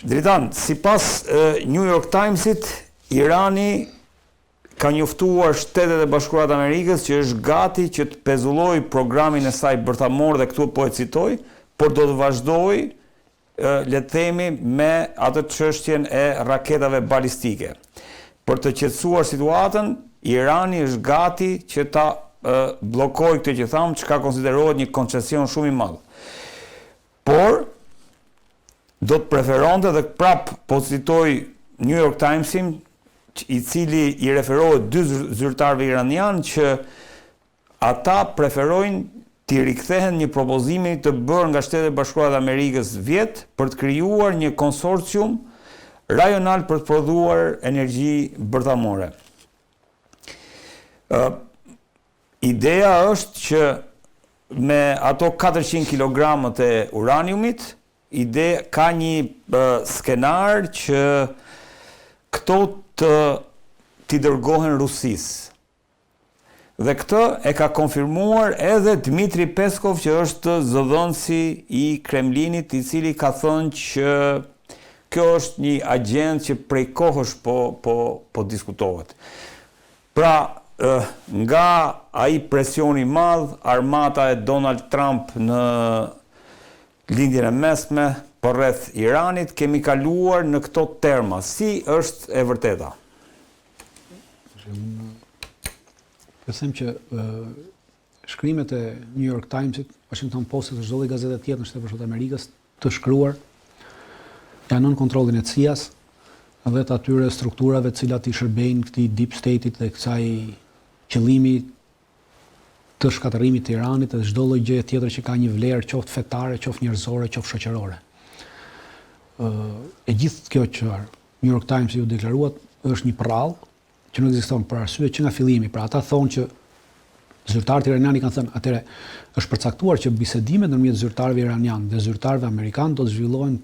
Dritan, sipas New York Timesit, Irani ka njoftuar Shtetet e Bashkuara të Amerikës që është gati që të pezullojë programin e saj bërthamor dhe këtu po e citoj, por do të vazhdojë le të themi me atë çështjen e raketave balistike. Për të qetësuar situatën, Irani është gati që ta bllokojë këtë që thamë, çka konsiderohet një koncesion shumë i madh. Por do të preferonte dhe prap po citoj New York Timesin, i cili i referohet dy zyrtarëve iranian që ata preferojnë të rikthehen një propozimi të bërë nga Shtetet e Bashkuara të Amerikës vjet për të krijuar një konsorcium rajonal për të prodhuar energji bërthamore. Ideja është që me ato 400 kg e uraniumit, ka një skenar që këto t'i dërgohen Rusisë. Dhe këtë e ka konfirmuar edhe Dmitri Peskov, që është zëdhënësi i Kremlinit, i cili ka thënë që kjo është një agent që prej kohësh po diskutohet. Pra, nga ai presioni madh, armata e Donald Trump në lindjen e mesme përreth Iranit, kemi kaluar në këto terma. Si është e vërteta? Besem që shkrimet e New York Timesit, Washington Postit dhe çdo lloj gazete tjetër në Shtetet e Bashkuara të Amerikës të shkruar janë nën kontrollin e CIA-s dhe të atyre strukturave të cilat i shërbejnë këtij deep state-it dhe kësaj qëllimi të shkatërrimit të Iranit dhe çdo lloj gjëje tjetër që ka një vlerë qoftë fetare, qoftë njerëzore, qoftë shoqërore. E gjithë kjo që New York Times ju deklaruat është një prrall që nuk ekziston për arsye që nga fillimi. Pra ata thonë që zyrtarët iranianë kanë thënë, atëre është përcaktuar që bisedimet ndërmjet zyrtarëve iranianë dhe zyrtarëve amerikanë do të zhvillohen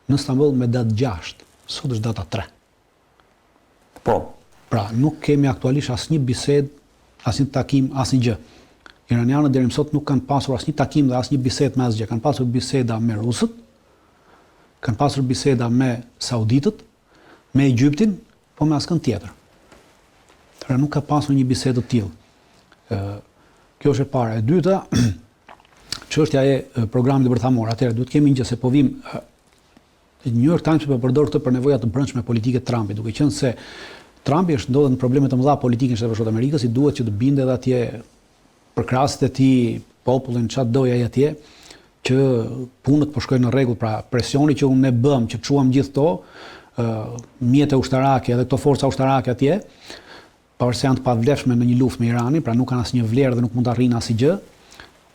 në Stamboll me datë 6. Sot është data 3. Po. Pra nuk kemi aktualisht asnjë bisedë, asnjë takim, asnjë gjë. Iranianët deri më sot nuk kanë pasur asnjë takim dhe asnjë bisedë me asgjë. Kanë pasur biseda me rusët, kanë pasur biseda me sauditët, me Egjiptin, po me askën tjetër. Pra nuk ka pasur një bisedë të tillë. Kjo është e para. E dyta, çështja e programit bërthamor. Atëherë duhet kemi një gjë se po vim New York Times po përdor këtë për nevoja të brendshme politike të Trumpit, duke qenë se Trumpi është ndodhet në probleme të mëdha politike në Shtetet e Bashkuara të Amerikës, i duhet që të binde edhe atje për krahësit e tij, popullin çfarë doj ai atje, që punët po shkojnë në rregull, pra presioni që unë ne bëm, që çuam gjithë to, mjete ushtarake edhe këto forca ushtarake atje, pavarësisht se janë të pavlefshme në një luftë me Iranin, pra nuk kanë asnjë vlerë dhe nuk mund të arrijnë asgjë,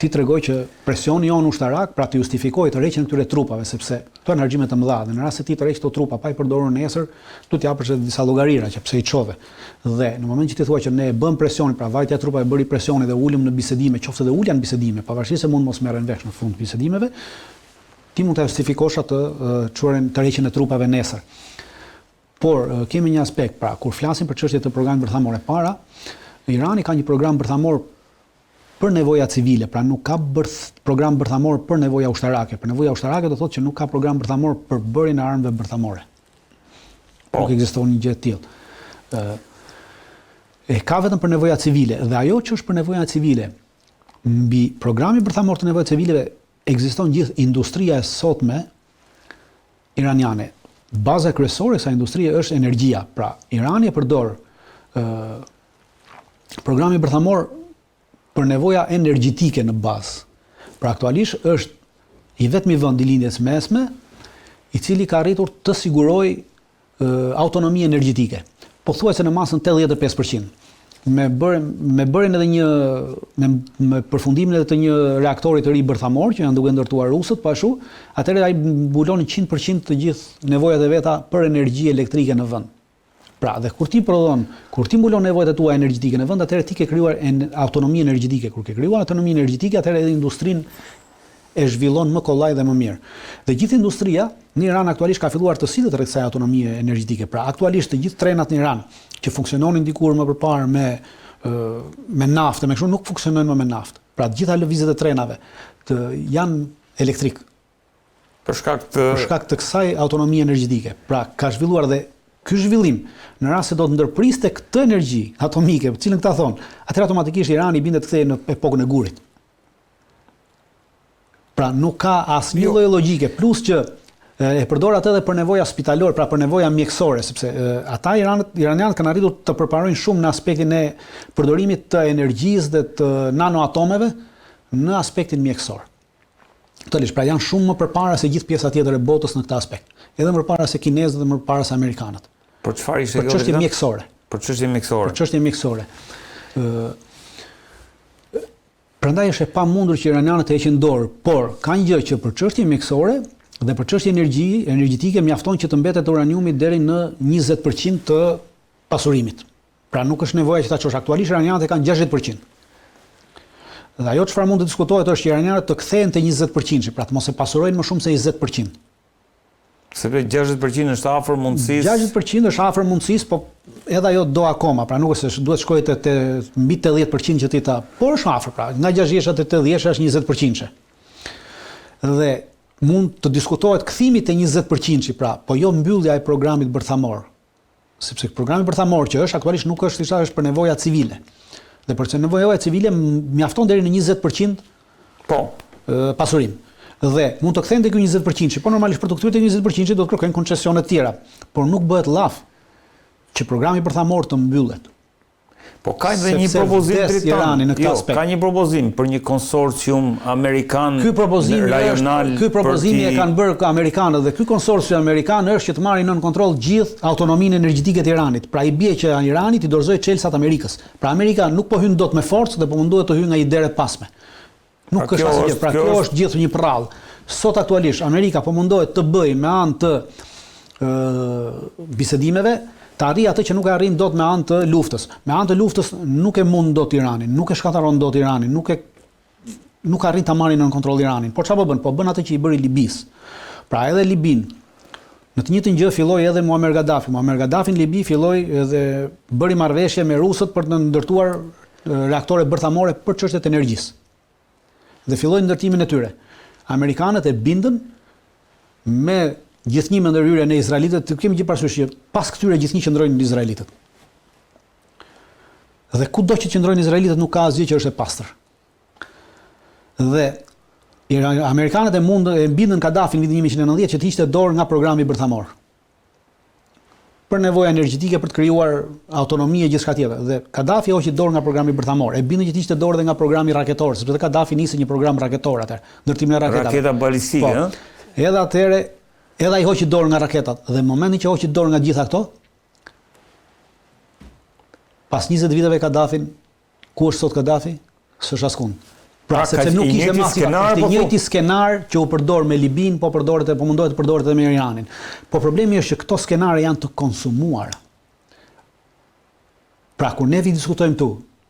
ti tregoj që presioni jon ushtarak pra të justifikojë tërheqjen e këtyre trupave, sepse këto janë argjime të mëdha dhe në rast se ti tërheq këto trupa pa i përdorur nesër, tu të japësh edhe disa llogarira që pse i çove. Dhe në moment që ti thua që ne e bëm presionin, pra vajtja e trupave bëri presioni dhe ulëm në bisedime, qoftë edhe ulën bisedime, pavarësisht se mund mos merren vesh në fund bisedimeve, ti mund ta justifikosh atë çuarën tërheqjen e trupave nesër. Por kemi një aspekt, pra kur flasim për çështjet e programit bërthamor e para, Irani ka një program bërthamor për nevoja civile, pra nuk ka program bërthamor për nevoja ushtarake. Për nevoja ushtarake do thotë që nuk ka program bërthamor për bërjen e armëve bërthamore. Nuk ekziston një gjë e tillë. E ka vetëm për nevoja civile dhe ajo që është për nevoja civile, mbi programin bërthamor të nevojave civile ekziston gjithë industria e sotme iraniane. Baza kryesore e kësaj industrie është energjia. Pra Irani e përdor programin bërthamor për nevoja energjetike në bazë. Pra aktualisht është i vetmi vend i lindjes mesme i cili ka arritur të sigurojë autonomi energjetike. Pothuajse në masën 85%. Me bërjen edhe me përfundimin edhe të një reaktori të ri bërthamor që janë duke ndërtuar rusët, po ashtu, atëherë ai mbulon 100% të gjithë nevojat e veta për energji elektrike në vend. Pra, dhe kur ti mbulon nevojat e tua energjetike në vend, atëherë ti ke krijuar autonomi energjetike. Kur ke krijuar autonomi energjetike, atëherë edhe industrinë e zhvillon më kollaj dhe më mirë. Dhe gjithë industria në Iran aktualisht ka filluar të sillet rreth kësaj autonomie energjetike. Pra, aktualisht të gjithë trenat në Iran që funksiononin dikur më përpara me naftë, me kështu nuk funksionojnë më me naftë. Pra, të gjitha lëvizjet e trenave janë elektrik. Për shkak të kësaj autonomie energjetike. Pra, ka zhvilluar dhe ky zhvillim, në rast se do të ndërpriste këtë energji atomike, cilën këta thonë, atëherë automatikisht Irani bindet kthehej në epokën e gurit. Pra, nuk ka asnjë lloj logjike, plus që e përdor atë edhe për nevoja spitalore, pra për nevoja mjekësore, sepse ata iranianët kanë arritur të përparojnë shumë në aspektin e përdorimit të energjisë dhe të nanoatomeve në aspektin mjekësor. Totalisht, pra janë shumë më përpara se gjithë pjesa tjetër e botës në këtë aspekt. Edhe më përpara se kinezët dhe më përpara se amerikanët. Për çfarë ishte kjo? Për çështje mjekësore. Për çështje mjekësore. Për çështje mjekësore. Prandaj është e pamundur që iranianët të heqin dorë, por ka një gjë që për çështje mjekësore dhe për çështje energjetike mjafton që të mbetet uraniumi deri në 20% të pasurimit. Pra nuk është nevoja që ta çosh. Aktualisht iranianët kanë 60%. Dhe ajo çfarë mund të diskutohet është që iranianët të kthehen te 20%, pra të mos e pasurojnë më shumë se 20%. Sepse 60% është afër mundësisë. 60% është afër mundësisë, po edhe ajo do akoma, pra nuk është se duhet shkojë te mbi 80% që ti ta, por është afër, pra nga 60-sha te 80-sha është 20%. Dhe mund të diskutohet kthimi te 20%, pra, po jo mbyllja e programit bërthamor. Sepse programi bërthamor që është aktualisht nuk është thjesht për nevoja civile. Dhe për nevoja civile mjafton deri në 20% pasurim. Dhe mund të kthehen te ky 20%, po normalisht për të kthyer te 20% do të kërkojnë koncesione të tjera, por nuk bëhet llaf që programi bërthamor të mbyllet. Po ka edhe një propozim britan në këtë aspekt. Ka një propozim për një konsorcium amerikan rajonal. Ky propozimi e kanë bërë amerikanët dhe ky konsorcium amerikan është që të marrin nën kontroll gjithë autonominë energjetike të Iranit. Pra i bie që Irani t'i dorëzojë çelësat Amerikës. Pra Amerika nuk po hyn dot me forcë dhe po mundohet të hyjë nga një derë pasme. Nuk është asgjë gjë. Pra kjo është gjithë një prrall. Sot aktualisht Amerika po mundohet të bëjë me anë të bisedimeve të arrijë atë që nuk e arrin dot me anë të luftës. Me anë të luftës nuk e mund dot Iranin, nuk e shkataron dot Iranin, nuk arrin ta marrin nën kontroll Iranin. Por çfarë po bën? Po bën atë që i bëri Libis. Pra edhe Libin. Në të njëjtën gjë filloi edhe Muammar Gaddafi. Muammar Gaddafi në Libi filloi edhe bëri marrëveshje me rusët për të ndërtuar reaktore bërthamore për çështjet e energjisë. Dhe filloi ndërtimin e tyre. Amerikanët e bindën me gjithnjë me ndërhyrje në izraelitët, të kemi gjithë parasysh që pas këtyre gjithnjë qëndrojnë në izraelitët. Dhe kudo që qëndrojnë izraelitët nuk ka asgjë që është e pastër. Dhe amerikanët e bindën Kadafin në vitin 1990 që të hiqte dorë nga programi bërthamor. Për nevoja energjetike, për të krijuar autonomi e gjithçka tjetër. Dhe Kadafi hoqi dorë nga programi bërthamor. E bindën që të hiqte dorë edhe nga programi raketor, sepse Kadafi nisi një program raketor atëherë, ndërtimin e raketave. Raketa balistike, ëh? Edhe atëherë edhe ai hoqi dorë nga raketat dhe në momentin që hoqi dorë nga gjitha këto, pas 20 viteve Kadafin, ku është sot Kadafi? S'është askund. Pra sepse nuk ishte masi, ishte njëjti skenar që u përdor me Libin, po mundohet të përdoret edhe me Iranin. Po problemi është që këto skenare janë të konsumuara. Pra kur ne diskutojmë këtu,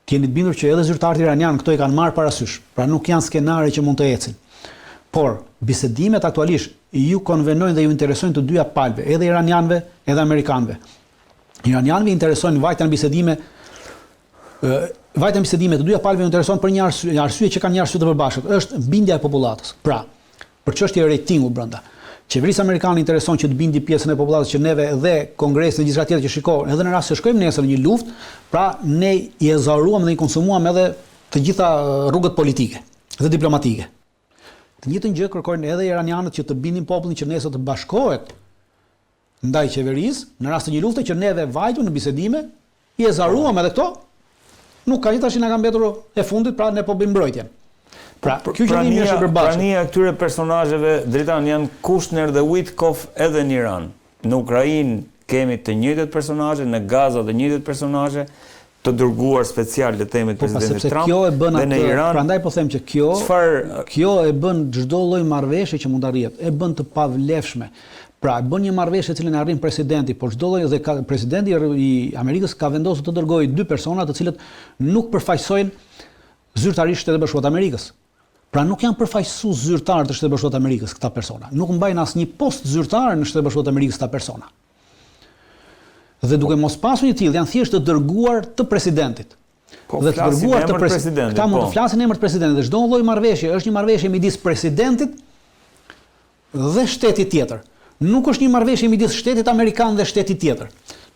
jeni të bindur që edhe zyrtarët iranianë këto i kanë marrë parasysh. Pra nuk janë skenare që mund të ecin. Por bisedimet aktualisht ju konvenojnë dhe ju interesojnë të dyja palëve, edhe iranianëve, edhe amerikanëve. Iranianëve interesojnë vajtja në bisedime, të dyja palëve intereson për një arsye që kanë një arsye të përbashkët, është bindja e popullatës. Pra, për çështje ratingu brenda. Qeverisë amerikane intereson që të bindi pjesën e popullatës që neve dhe Kongresi dhe gjithçka tjetër që shikojnë, edhe në rast se shkojmë nesër në një luftë, pra ne i ezaruam dhe i konsumuam edhe të gjitha rrugët politike dhe diplomatike. Të njëjtën gjë kërkojnë edhe iranianët që të bindin popullin që nesër të bashkohet ndaj qeverisë, në rast të një lufte që neve vajtu në bisedime, i ezaruam edhe këto. Nuk ka tash na ka mbetur e fundit, pra ne po bëjmë mbrojtjen. Pra, ky qëllimi është i përbashkët. Prania këtyre personazheve dritan janë Kushner dhe Witkoff edhe në Iran. Në Ukrainë kemi të njëjtat personazhe, në Gaza të njëjtat personazhe, të dërguar special le themi presidentit Trump. Kjo e bën atë, prandaj po them që kjo e bën çdo lloj marrëveshje që mund të arrihet, e bën të pavlefshme. Pra, bën një marrëveshje e cilën arrin presidenti, por çdo lloj dhe presidenti i Amerikës ka vendosur të dërgojë 2 persona të cilët nuk përfaqësojnë zyrtarisht Shtetet Bashkuara të Amerikës. Pra nuk janë përfaqësues zyrtar të Shtetit Bashkuar të Amerikës këta persona. Nuk mbajnë asnjë post zyrtar në Shtetet Bashkuara të Amerikës këta persona. Dhe duke mos pasur një tillë, janë thjesht të dërguar të presidentit. Dhe të dërguar të presidentit. Këta mund të flasin në emër të presidentit. Dhe çdo lloj marrëveshje është një marrëveshje midis presidentit dhe shteti tjetër. Nuk është një marrëveshje midis shtetit amerikan dhe shtetit tjetër.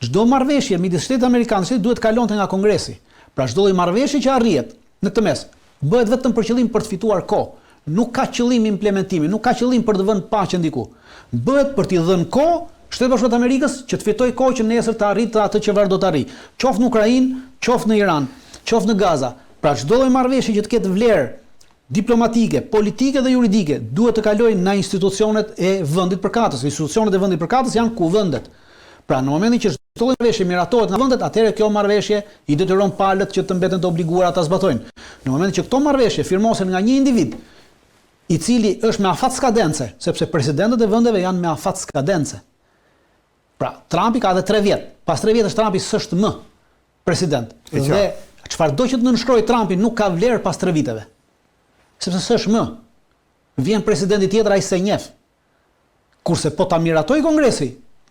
Çdo marrëveshje midis shtetit amerikan dhe shtetit duhet kalonte nga Kongresi. Pra çdo lloj marrëveshje që arrihet në këtë mes bëhet vetëm për qëllim për të fituar kohë. Nuk ka qëllim implementimi, nuk ka qëllim për të vënë paqen diku. Bëhet për t'i dhënë kohë Shtetit Bashkuar të Amerikës që të fitojë kohë që nesër të arrijë atë që do të arrijë. Qoftë në Ukrainë, qoftë në Iran, qoftë në Gaza. Pra çdo lloj marrëveshje që të ketë vlerë diplomatike, politike dhe juridike duhet të kalojnë në institucionet e vendit përkatës. Institucionet e vendit përkatës janë kuvendet. Pra në momentin që çdo lloj marrëveshje miratohet nga vendet, atëherë kjo marrëveshje i detyron palët që të mbeten të obliguara ta zbatojnë. Në momentin që këto marrëveshje firmosen nga një individ i cili është me afat skadence, sepse presidentët e vendeve janë me afat skadence. Pra, Trumpi ka edhe 3 vjet. Pas 3 vjetësh Trumpi s'është më president. Dhe çfarëdo që të nënshkrojë Trumpi nuk ka vlerë pas 3 viteve. Sepse s'është më. Vjen presidenti tjetër ai se njeh. Kurse po ta miratoj Kongresi,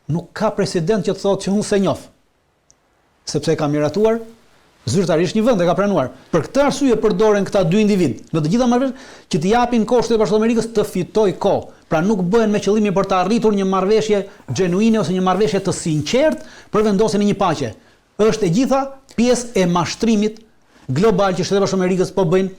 nuk ka president që të thotë që unë se njoh. Sepse e ka miratuar zyrtarisht një vend e ka pranuar. Për këtë arsye përdoren këta dy individ në të gjitha marrëveshjet që t'i japin kohë Shtetit Bashkuar të Amerikës të fitojë kohë. Pra nuk bëhen me qëllimin për të arritur një marrëveshje genuine ose një marrëveshje të sinqertë për vendosjen e një paqe. Është e gjitha pjesë e mashtrimit global që Shtetet Bashkuara të Amerikës po bëjnë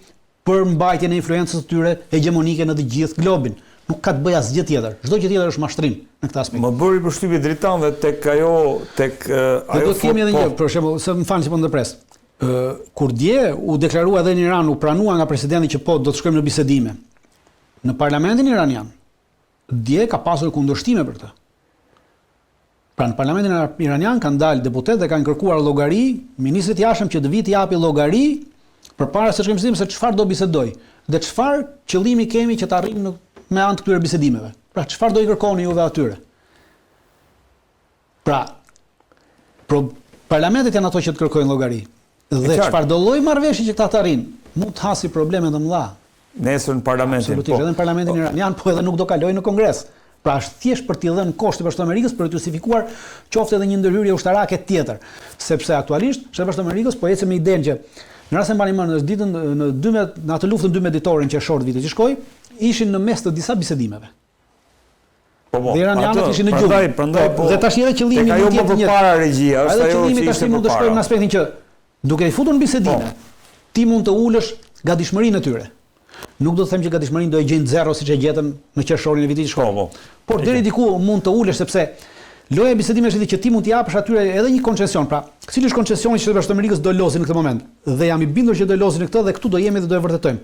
për mbajtjen e influencës së tyre hegemonike në të gjithë globin. Nuk ka të bëjë asgjë tjetër. Çdo gjë tjetër është mashtrim në këtë aspekt. Më bëri përshtypje dritanëve tek ajo do kemi edhe një, për shembull, se më falni që po ndërpres. Kur dje u deklarua edhe në Iran, u pranua nga presidenti që po do të shkojmë në bisedime. Në parlamentin iranian, dje ka pasur kundërshtime për këtë. Pra në parlamentin iranian kanë dalë deputet dhe kanë kërkuar llogari ministrit jashtëm që të vijë të japi llogari përpara se të shkojmë në bisedime se çfarë do bisedoj dhe çfarë qëllimi kemi që të arrijmë me anë të këtyre bisedimeve. Pra çfarë do i kërkoni juve atyre? Pra, parlamentet janë ato që të kërkojnë llogari. Dhe çfarë do lloj marrëveshje që këta të arrijnë, mund të hasi probleme të mëdha. Nesër në parlamentin. Absolutisht, edhe në parlamentin iranian, po edhe nuk do kalojnë në Kongres. Pra është thjesht për t'i dhënë kohë Shtetit Bashkuar të Amerikës për të justifikuar qoftë edhe një ndërhyrje ushtarake tjetër. Sepse aktualisht Shteti Bashkuar të Amerikës po ecën me idenë që në rast se mbani mend në ditën në atë luftën 12 ditorin që short viti që shkoi, ishin në mes të disa bisedimeve. Dhe iranianët ishin në gjumë. Prandaj po. Dhe tash edhe qëllimi ajo më përpara regjia, është ajo që ishte mund të shkojmë në aspektin që duke i futur në bisedime, ti mund të ulësh gatishmërinë e tyre. Nuk do të them që gatishmërinë do e gjejnë zero siç e gjetën në qershorin e vitit që shkoi. Por deri diku mund të ulesh sepse loja e bisedimeve është që ti mund t'i japësh atyre edhe një koncesion. Pra, cili është koncesioni që Shteti Bashkuar të Amerikës do lozi në këtë moment? Dhe jam i bindur që do lozi në këtë dhe këtu do jemi dhe do e vërtetojmë.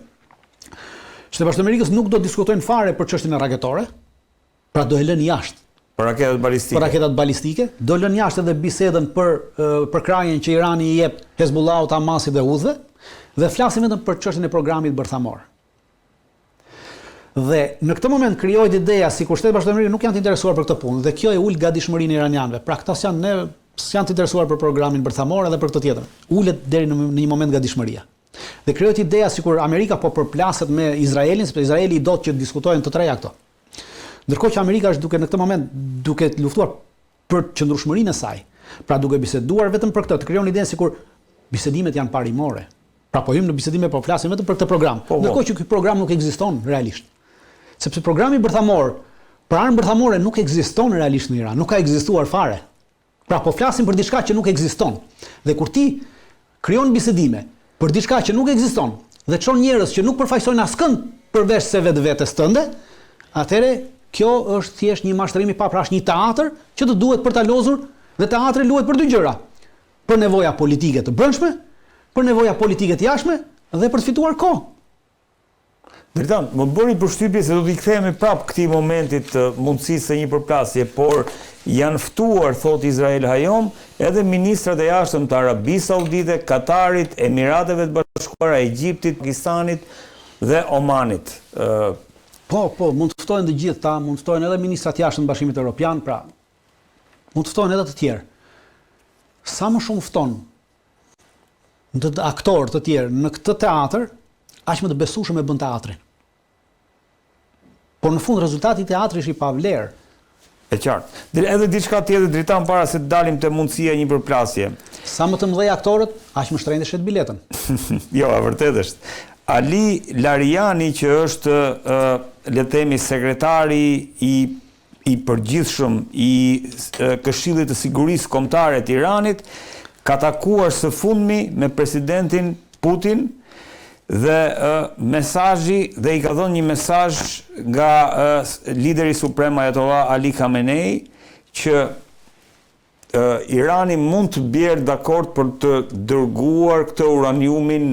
Shteti Bashkuar të Amerikës nuk do diskutojnë fare për çështjen e raketore, pra do e lënë jashtë. Për raketat balistike. Për raketat balistike, do lënë jashtë edhe bisedën për krajën që Irani i jep Hezbollahut, Hamasit dhe Hudhve, dhe flasim vetëm për çështjen e programit bërthamor. Dhe në këtë moment krijohet ideja sikur Shteti Bashkuar të Amerikës nuk janë të interesuar për këtë punë dhe kjo e ul gatishmërinë e iranianëve. Pra këta s'janë të interesuar për programin bërthamor edhe për këtë tjetër. Ulet deri në një moment gatishmëria. Dhe krijohet ideja sikur Amerika po përplaset me Izraelin, sepse Izraeli i do që diskutojnë të treja këto. Ndërkohë që Amerika është në këtë moment duke luftuar për qëndrueshmërinë e saj. Pra duke biseduar vetëm për këtë, të krijon idenë sikur bisedimet janë parimore. Pra po hym në bisedime po flasim vetëm për këtë program. Ndërkohë që ky program nuk ekziston realisht. Sepse programi bërthamor, pra armë bërthamore nuk ekziston realisht në Iran, nuk ka ekzistuar fare. Pra po flasim për diçka që nuk ekziston. Dhe kur ti krijon bisedime për diçka që nuk ekziston dhe çon njerëz që nuk përfaqësojnë askënd përveç se vetes tënde, atëre kjo është thjesht një mashtrim i paprash, një teatër që të duhet për ta lozur dhe teatri luhet për dy gjëra. Për nevoja politike të brendshme, për nevoja politike të jashtme dhe për të fituar kohë. Dritan, më bëri përshtypje se do t'i kthehemi prapë këtij momentit mundësisë së një përplasje, por janë ftuar, thot Israel Hayom, edhe ministrat e jashtëm të Arabisë Saudite, Katarit, Emirateve të Bashkuara, Egjiptit, Pakistanit dhe Omanit. Po, mund të ftojnë të gjithë ta, mund të ftojnë edhe ministrat jashtëm të Bashkimit Evropian, pra mund të ftojnë edhe të tjerë. Sa më shumë fton në aktorë të tjerë në këtë teatr, aq më të besueshëm e bën teatrin. Por në fund rezultati i teatrit është i pavlerë. E qartë. Edhe diçka tjetër dritan para se të dalim te mundësia e një përplasje. Sa më të mëdhej aktorët, aq më shtrenjtë shet biletën. Jo, e vërtetë është. Ali Lariani, që është le të themi sekretari i përgjithshëm i Këshillit të Sigurisë Kombëtare të Iranit, ka takuar së fundmi me presidentin Putin dhe mesazhi dhe i ka dhënë një mesazh nga lideri suprem Ayatollah Ali Khamenei që Irani mund të bjerë dakord për të dërguar këtë uraniumin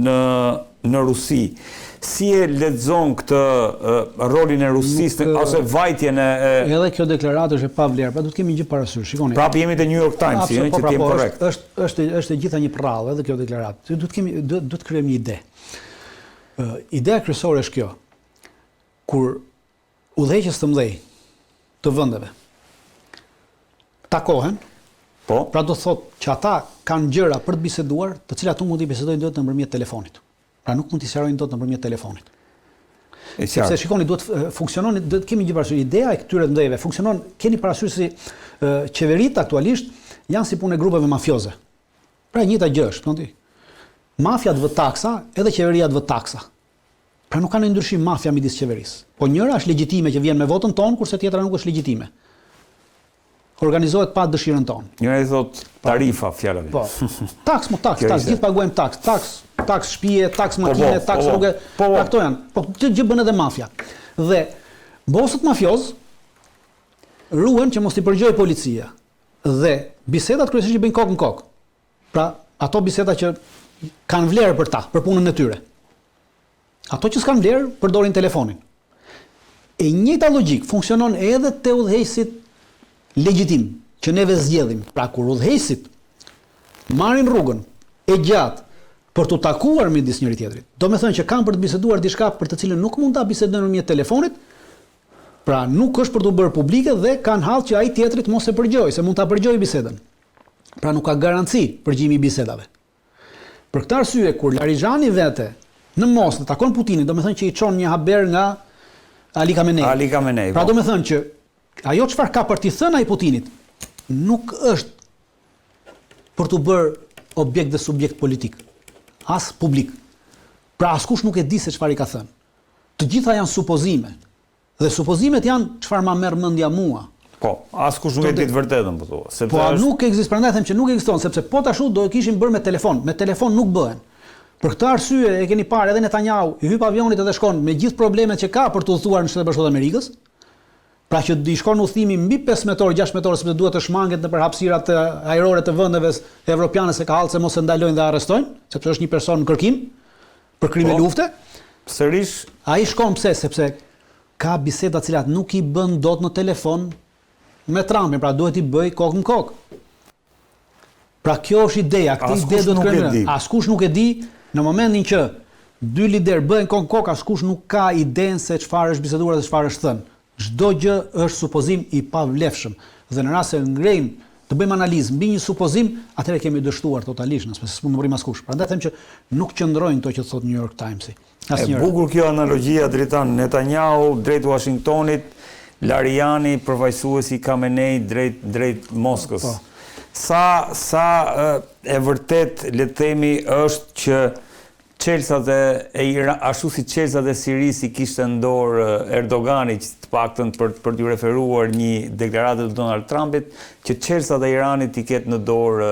në Rusi. Si e lexon këtë rolin e Rusisë ose vajtjen e Edhe kjo deklaratë është e pavlerë, pra duhet kemi gjë parasysh. Shikoni. Prapë jemi te New York Times, që të jemi korrekt. Është e gjitha një prallë edhe kjo deklaratë. Duhet të krijojmë një ide. Ideja kryesore është kjo. Kur udhëheqës të mëdhej të vendeve takohen, pra do thotë që ata kanë gjëra për të biseduar, të cilat nuk mund të bisedojnë dot nëpërmjet telefonit. Pra nuk mund t'i sqarojnë dot nëpërmjet telefonit. Sepse shikoni, duhet funksionon, duhet kemi gjë parasysh. Ideja e këtyre ndëjeve funksionon, keni parasysh si qeveritë aktualisht janë si punë grupeve mafioze. Pra e njëjta gjë është, thonë ti. Mafia të vë taksa, edhe qeveria të vë taksa. Pra nuk ka ndonjë ndryshim mafia midis qeverisë. Po njëra është legjitime që vjen me votën tonë, kurse tjetra nuk është legjitime. Organizohet pa dëshirën tonë. Njëra i thot tarifa fjalave. Po. Taks, gjithë paguajmë taks shtëpie, taks makine, taks rrugë. Pra këto janë. Po gjë bën edhe mafia. Dhe bosët mafioz ruhen që mos i përgjojë policia. Dhe bisedat kryesisht i bëjnë kokë në kokë. Pra ato biseda që kanë vlerë për ta, për punën e tyre. Ato që s'kan vlerë përdorin telefonin. E njëjta logjik funksionon edhe te udhëheqësit legjitim që neve zgjedhim. Pra kur udhëheqësit marrin rrugën e gjatë për të takuar midis njëri tjetrit, do me thënë që kanë për të biseduar diçka për të cilën nuk mund ta bisedojnë nëpërmjet telefonit, pra nuk është për të bërë publike dhe kanë hall që ai tjetrit mos e përgjojë, se mund ta përgjojë bisedën. Pra nuk ka garanci përgjimi i bisedave. Për këtë arsye kur Larijani vete në Moskë takon Putinin, do me thënë që i çon një haber nga Ali Khamenei. Pra do me thënë që ajo çfarë ka për t'i thënë ai Putinit nuk është për të bërë objekt dhe subjekt politik, as publik. Pra askush nuk e di se çfarë i ka thënë. Të gjitha janë supozime. Dhe supozimet janë çfarë ma merr mendja mua. Po, askush nuk e di të vërtetën po thua, sepse po nuk ekziston, prandaj them që nuk ekziston, sepse po tashu do e kishin bërë me telefon. Me telefon nuk bëhen. Për këtë arsye e keni parë edhe Netanyahu i hyp avionit edhe shkon me gjithë problemet që ka për të udhëtuar në Shtetet Bashkuara të Amerikës. Pra që i shkon udhëtimi mbi 5 metor, 6 metor, sepse duhet të shmanget nëpër hapësirat ajrore të vendeve evropiane se ka hallë se mos e ndalojnë dhe arrestojnë, sepse është një person në kërkim për krime lufte. Sërish ai shkon pse? Sepse ka biseda të cilat nuk i bën dot në telefon me Trumpin, pra duhet i bëj kokë në kokë. Pra kjo është ideja, këtë ide do të krejmë. Askush nuk e di në momentin që dy lider bëhen kokë në kokë, askush nuk ka idenë se çfarë është biseduar dhe çfarë është thënë. Çdo gjë është supozim i pavlefshëm dhe në rast se ngrejmë të bëjmë analizë mbi një supozim, atëherë kemi dështuar totalisht, nëse s'mund të bëjmë askush. Prandaj them që nuk qëndrojnë ato që thot New York Timesi. Asnjëherë. E bukur kjo analogjia Dritan Netanyahu drejt Washingtonit, Larijani përfaqësuesi Khamenei drejt Moskës. Sa e vërtet le të themi është që Çelsat e Iran, ashtu si Çelsat e Sirisë i kishte në dorë Erdogani, të paktën për t'u referuar një deklaratë të Donald Trumpit, që Çelsat e Iranit i ketë në dorë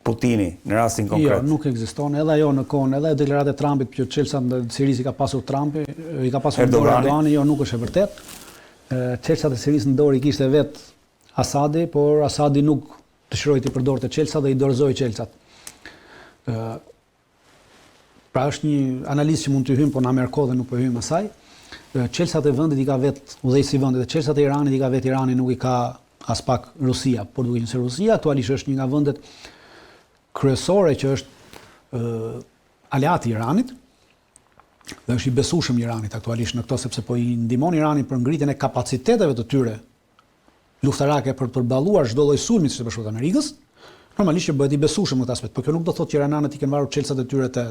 Putini në rastin konkret. Jo, nuk ekziston, edhe ajo në kohën, edhe deklarata e Trumpit që Çelsat e Sirisë i ka pasur Trumpi, i ka pasur Erdogani, jo nuk është e vërtet. Çelsat e Sirisë në dorë i kishte vet Asadi, por Asadi nuk dëshiroi të përdorte Çelsat dhe i dorëzoi Çelsat. Pra është një analizë që mund të hyjmë, po na merr kohë dhe nuk po hyjmë asaj. Çelsat e vendit i ka vet udhëheqësi i vendit, dhe çelsat e Iranit i ka vet Irani, nuk i ka as pak Rusia, por duke qenë se Rusia aktualisht është një nga vendet kryesore që është aleati i Iranit dhe është i besueshëm i Iranit aktualisht në këto, sepse po i ndihmon Iranin për ngritjen e kapaciteteve të tyre luftarake për të përballuar çdo lloj sulmi të Shtetit Bashkuar të Amerikës. Normalisht që bëhet i besueshëm në këtë aspekt, por kjo nuk do thotë që irananët i kanë varur çelsat e tyre të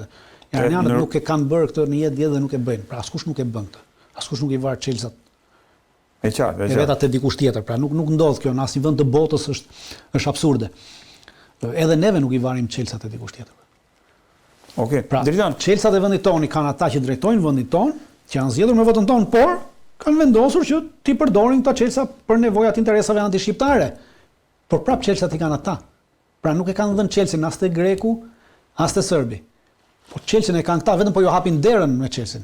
iranianët nuk e kanë bërë këtë në jetë dhe nuk e bëjnë. Pra askush nuk e bën këtë. Askush nuk i var çelsat. E qartë. Vetë atë dikush tjetër, pra nuk ndodh kjo në asnjë vend të botës, është absurde. Edhe neve nuk i varim çelsat e dikush tjetër. Okej. Pra, Dritan, çelësat e vendit tonë kanë ata që drejtojnë vendin tonë, që janë zgjedhur me votën tonë, por kanë vendosur që ti përdorin këta çelësa për nevojat interesave antishqiptare. Por prap çelësat i kanë ata. Pra nuk e kanë dhënë çelësin as te greku, as te serbi. Po çelësin e kanë këta, vetëm po ju hapin derën me çelësin.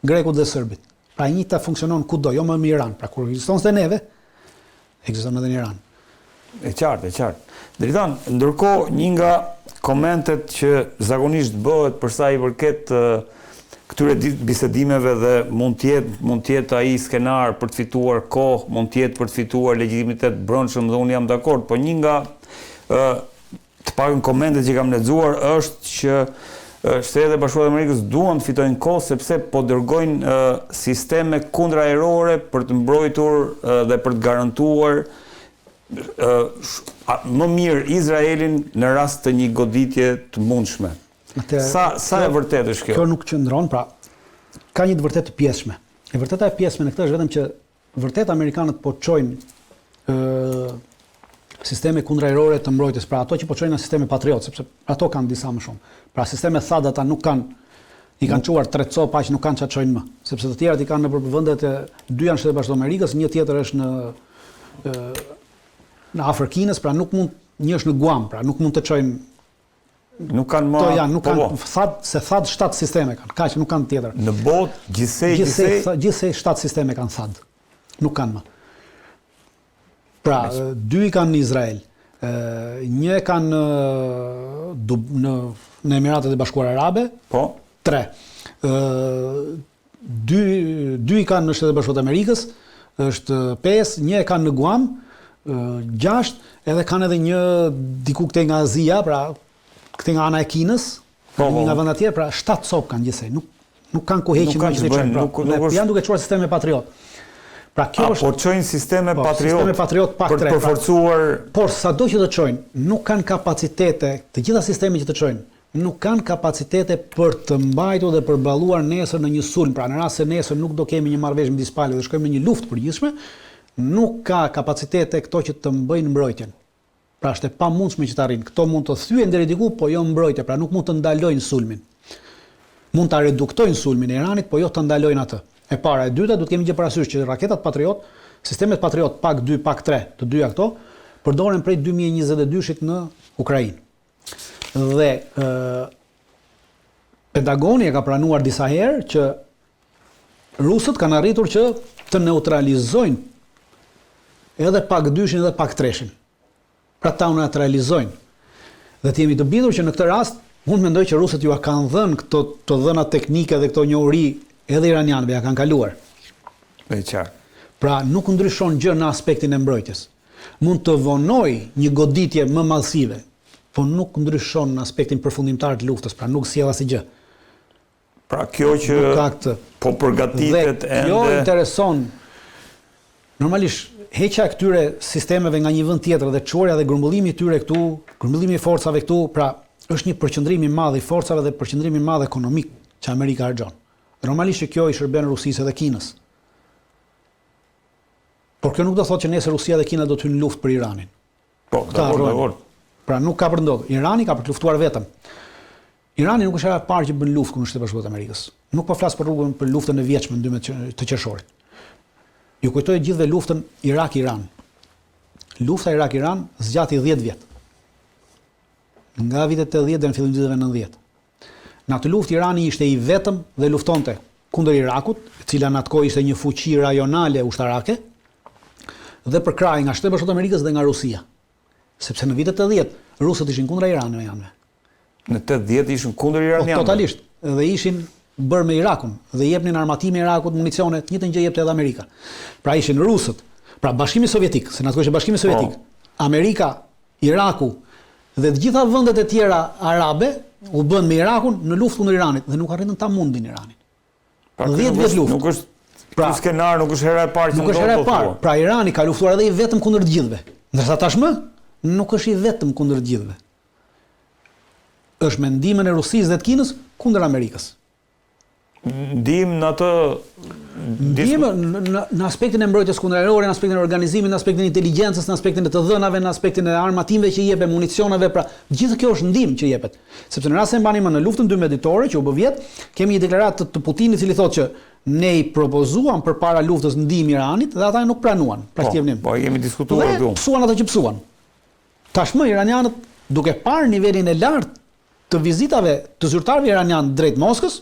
Grekut dhe serbit. Pra e njëjta funksionon kudo, jo më në Iran. Pra kur ekziston te neve, ekziston edhe në Iran. e qartë. Dritan, ndërkohë një nga komentet që zakonisht bëhet për sa i përket këtyre bisedimeve dhe mund të jetë ai skenar për të fituar kohë, mund të jetë për të fituar legjitimitet brendshëm dhe unë jam dakord, po një nga të paktën komentet që kam lexuar është që Shtetet e Bashkuara të Amerikës duan të fitojnë kohë sepse po dërgojnë sisteme kundërajrore për të mbrojtur dhe për të garantuar më mirë Izraelin në rast të një goditje të mundshme. Sa e vërtet është kjo? Kjo nuk qëndron, pra ka një të vërtetë të pjesshme. E vërteta e pjesshme në këtë është vetëm që vërtet amerikanët po çojnë sisteme kundërajrore të mbrojtjes, pra ato që po çojnë në sisteme Patriot, sepse ato kanë disa më shumë. Pra sisteme THAAD ata nuk kanë i kanë çuar 3 copë aq nuk kanë çfarë çojnë më, sepse të tjerat i kanë nëpër vendet e dy janë Shtetet e Bashkuara të Amerikës, një tjetër është në Afrikinës, pra nuk mund, një është në Guam, pra nuk mund të çojnë nuk kanë më to janë, nuk kanë THAAD 7 sisteme kanë, kaq nuk kanë tjetër. Në botë gjithsej 7 sisteme kanë THAAD. Nuk kanë më. Pra, 2 i kanë në Izrael, një kanë në Emiratet e Bashkuara Arabe, po 3. 2 i kanë në Shtetet e Bashkuara të Amerikës, është 5, një e kanë në Guam, 6, edhe kanë edhe një diku këtej nga Azia, pra këtej nga ana e Kinës, nga vende tjera, pra 7 copë kanë gjithsej. Nuk kanë ku heqin më që çojnë. Janë duke çuar sisteme Patriot. Pra kjo është po çojnë sisteme Patriot pak për të përforcuar, por sado që të çojnë, nuk kanë kapacitete, të gjitha sistemet që të çojnë, nuk kanë kapacitete për të mbajtur dhe përballuar nesër në një sulm. Pra në rast se nesër nuk do kemi një marrëveshje midis palëve dhe shkojmë në një luftë përgjithshme, nuk ka kapacitete këto që të mbajnë mbrojtjen. Pra është e pamundshme që të arrijnë. Këto mund të thyen deri diku, po jo mbrojtje, pra nuk mund të ndalojnë sulmin. Mund ta reduktojnë sulmin e Iranit, po jo të ndalojnë atë. E para, e dyta, duhet kemi gjë parasysh që raketat Patriot, sistemet Patriot pak 2, pak 3, të dyja këto, përdoren prej 2022-shit në Ukrainë. Dhe Pentagoni e ka pranuar disa herë që rusët kanë arritur që të neutralizojnë edhe pak 2-shin edhe pak 3-shin. Pra ta neutralizojnë. Dhe të jemi të bindur që në këtë rast, mund mendoj që rusët ju kanë dhënë këto të dhëna teknike dhe këto njohuri edhe iranianëve ja kanë kaluar. E qartë. Pra nuk ndryshon gjë në aspektin e mbrojtjes. Mund të vonoj një goditje më madhësive, po nuk ndryshon në aspektin përfundimtar të luftës, pra nuk sjell asgjë. Pra kjo që po përgatitet ende. Kjo intereson normalisht heqja e këtyre sistemeve nga një vend tjetër dhe çuarja dhe grumbullimi i tyre këtu, grumbullimi i forcave këtu, pra është një përqendrim i madh i forcave dhe përqendrim i madh ekonomik që Amerika harxhon. Normalisht që kjo i shërben Rusisë dhe Kinës. Por kjo nuk do thotë që nesër Rusia dhe Kina do të hyjnë në luftë për Iranin. Po, dakord. Pra nuk ka për ndodhur. Irani ka për të luftuar vetëm. Irani nuk është era e parë që bën luftë kundër Shtetit Bashkuar të Amerikës. Nuk po flas për rrugën për luftën e vjetshme në 12 të qershorit. Ju kujtoj gjithëve luftën Irak-Iran. Lufta Irak-Iran zgjati 10 vjet. Nga vitet 80 deri në fillim viteve 90. Në atë luftë Irani ishte i vetëm dhe luftonte kundër Irakut, e cila në atë kohë ishte një fuqi rajonale ushtarake, dhe për kraj nga Shtetet e Bashkuara të Amerikës dhe nga Rusia. Sepse në vitet 80 rusët ishin kundër iranianëve. Në 80 ishin kundër iranianëve. Totalisht, dhe ishin bërë me Irakun dhe jepnin armatime Irakut, municione, të njëjtën gjë jepte edhe Amerika. Pra ishin rusët, pra Bashkimi Sovjetik, se në atë kohë ishte Bashkimi Sovjetik, Amerika, Iraku dhe të gjitha vendet e tjera arabe u bën me Irakun në luftë kundër Iranit dhe nuk arritën ta mundin Iranin. Pra 10 vjet luftë. Nuk është pra skenar, nuk është hera e parë që nuk është hera e parë. Pra Irani ka luftuar edhe i vetëm kundër të gjithëve. Ndërsa tashmë nuk është i vetëm kundër të gjithëve. Është mendimën e Rusisë dhe të Kinës kundër Amerikës. Ndihmë në atë ndihmë në aspektin e mbrojtjes kundërore, në aspektin e organizimit, në aspektin e inteligjencës, në aspektin e të dhënave, në aspektin e armatimeve që jepet, municioneve, pra gjithë kjo është ndihmë që jepet. Sepse në rast se mbani më në luftën 12 ditore që u bë vjet, kemi një deklaratë të Putinit i cili thotë që ne i propozuam përpara luftës ndihmë Iranit dhe ata nuk pranuan. Po, kemi diskutuar këtu. Psuan ata që psuan. Tashmë iranianët, duke parë nivelin e lartë të vizitave të zyrtarëve iranianë drejt Moskës,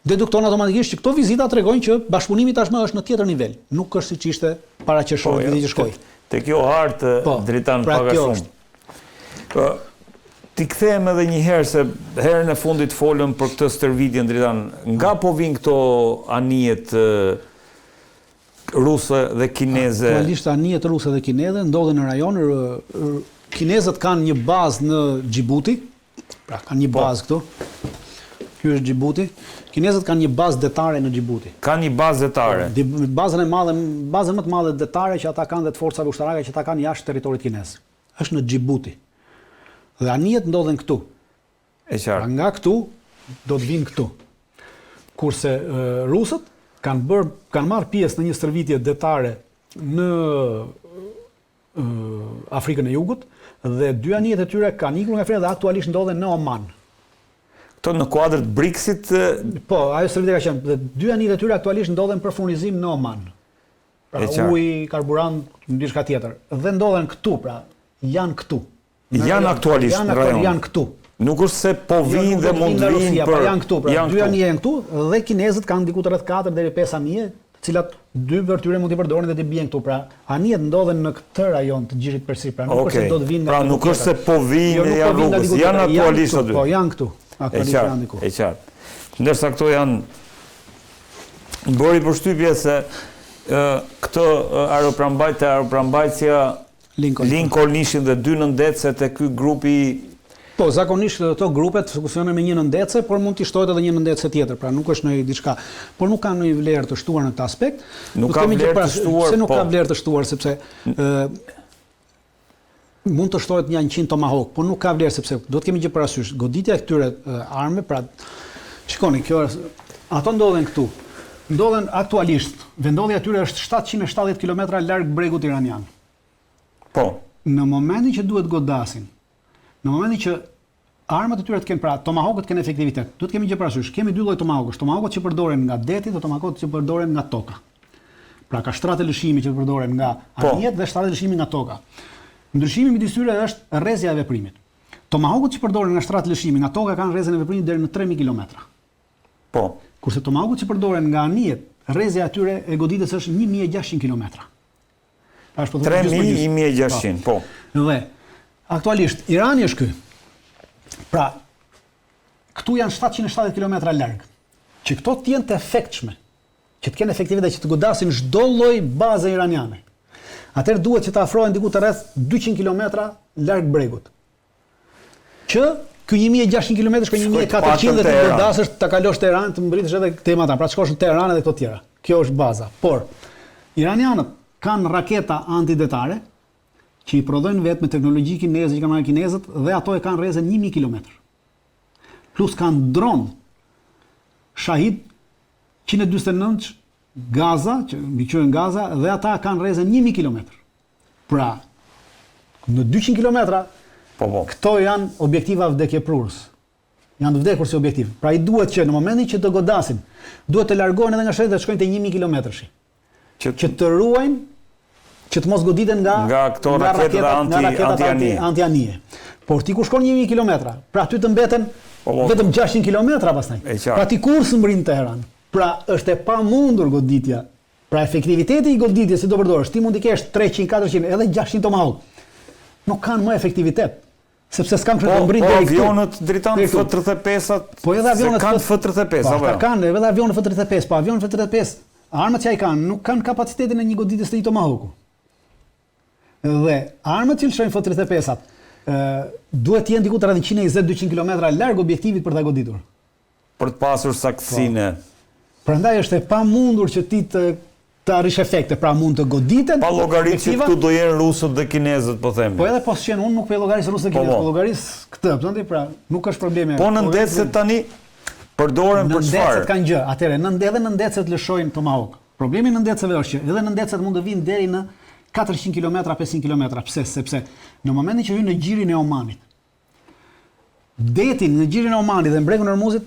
dedukton automatikisht që këto vizita tregojnë që bashkëpunimi tashmë është në tjetër nivel. Nuk është siç ishte para që vitit që shkoi. Te kjo hartë Dritan pak a shumë. Ti kthehem edhe një herë se herën e fundit folëm për këtë stërvitje Dritan. Nga po vijnë këto anijet ruse dhe kineze? Aktualisht anijet ruse dhe kineze ndodhen në rajon. Kinezët kanë një bazë në Djibouti, pra kanë një bazë këtu. Ky është Djibouti. Kinezët kanë një bazë detare në Djibouti. Kanë një bazë detare. Bazën më të madhe detare që ata kanë dhe të forcave ushtarake që ata kanë jashtë territorit kinez. Është në Djibouti. Dhe anijet ndodhen këtu. E qartë. Nga këtu do të vinë këtu. Kurse rusët kanë marrë pjesë në një stërvitje detare në Afrikën e Jugut dhe dy anijet e tyre kanë ikur nga Afrika dhe aktualisht ndodhen në Oman. Këto në kuadrët BRICS-it? Po, ajo stërvitje ka qenë. Dhe dy anijet e tyre aktualisht ndodhen për furnizim në Oman. Pra ujë, karburant, diçka tjetër. Dhe ndodhen këtu, pra janë këtu. Janë aktualisht në rajon. Janë këtu. Nuk është se po vinë dhe mund të vinë për... Janë këtu, pra dy anije janë këtu dhe kinezët kanë diku rreth 4 deri 5 anije, të cilat dy vër tyre mund t'i përdorin dhe t'i bien këtu. Pra anijet ndodhen në këtë rajon të Gjirit Persi, pra nuk është se do të vinë nga. Pra nuk është se po vinë dhe janë rrugës, janë aktualisht aty. Po janë këtu. E qartë. Ndërsa këto janë bëri përshtypje se këtë aeropranmbajtja Lincoln ishin dhe 2 nëndecet e ky grupi. Po, zakonisht këto grupet funksionojnë me një nëndece, por mund t'i shtohet edhe një nëndece tjetër, pra nuk është në diçka, por nuk ka në vlerë të shtuar në këtë aspekt. Nuk ka vlerë të shtuar, se nuk ka vlerë të shtuar, sepse mund të shtohet një 100 Tomahawk, por nuk ka vlerë sepse do të kemi gjë parasysh. Goditja e këtyre arme, pra shikoni, ato ndodhen këtu. Ndodhen aktualisht, vendodhja e tyre është 770 km larg bregut iranian. Po. Në momentin që duhet godasin, në momentin që armët e tyre të kenë, pra Tomahawkët kanë efektivitet, do të kemi gjë parasysh. Kemi dy lloj Tomahawkësh, Tomahawkët që përdoren nga deti dhe Tomahawkët që përdoren nga toka. Pra ka shtratë lëshimi që përdoren nga anijet dhe shtratë lëshimi nga toka. Ndryshimi midis tyre është rrezja e veprimit. Tomahawkët që përdoren nga shtratë lëshimi nga toka kanë rrezën e veprimit deri në 3000 km. Po. Kurse Tomahawkët që përdoren nga anijet, rrezja e tyre e goditës është 1600 km. 3600, po. Dhe aktualisht Irani është ky. Pra, këtu janë 770 km larg. Që këto të jenë të efektshme, që të kenë efektivitet që të godasin çdo lloj baze iraniane. Atëherë duhet që të afrohen diku të rreth 200 km larg bregut. Që ky 1600 km ka 1400 dhe të godasësh ta kalosh Teheran, të mbritësh edhe temata, pra të shkosh në Teheran edhe këto tjera. Kjo është baza. Por iranianët kanë raketa antidetare që i prodhojnë vetë me teknologji kineze që kanë marrë kinezët dhe ato e kanë rrezën 1000 km. Plus kanë dron Shahid 149 Gaza, që mbi quhen Gaza, dhe ata kanë rrezën 1000 km. Pra, në 200 km, këto janë objektiva vdekjeprurës. Janë të vdekur si objektiv. Pra i duhet që në momentin që të godasin, duhet të largohen edhe nga shteti dhe të shkojnë te 1000 km. Që të ruajnë, që të mos goditen nga këto raketat anti-anije. Por ti ku shkon 1000 km, pra ty të mbeten vetëm 600 km pastaj. Pra ti kur s'mbrin Teheran. Pra është e pamundur goditja. Pra efektiviteti i goditjes si do përdorësh, ti mund të kesh 300, 400, edhe 600 Tomahawk. Nuk kanë më efektivitet. Sepse s'kan të mbrin deri këtu. Po avionët dritan F-35-at. Po edhe avionët kanë F-35, apo jo? Kanë edhe avionë F-35, po avionë F-35, armët që ai kanë nuk kanë kapacitetin e një goditjes të një Tomahawku. Dhe armët që lëshojnë F-35-at duhet të jenë diku rreth 120-200 km larg objektivit për ta goditur. Për të pasur saksinë. Prandaj është e pamundur që ti të arrish efekte, pra mund të goditen. Pa llogarit që këtu do jenë rusët dhe kinezët, po themi. Po edhe po s'qen unë nuk po llogaris rusët dhe kinezët, po llogaris këtë, thonë pra nuk është problemi. Po në ndecet tani Përdoren për çfarë? Nëndecet kanë gjë. Atëherë, edhe nëndecet lëshojnë Tomahawk. Problemi i nëndeceve është që edhe nëndecet mund të vinë deri në 400 km, 500 km. Pse? Sepse në momentin që hyn në gjirin e Omanit, deti në gjirin e Omanit dhe mbregun e Hormuzit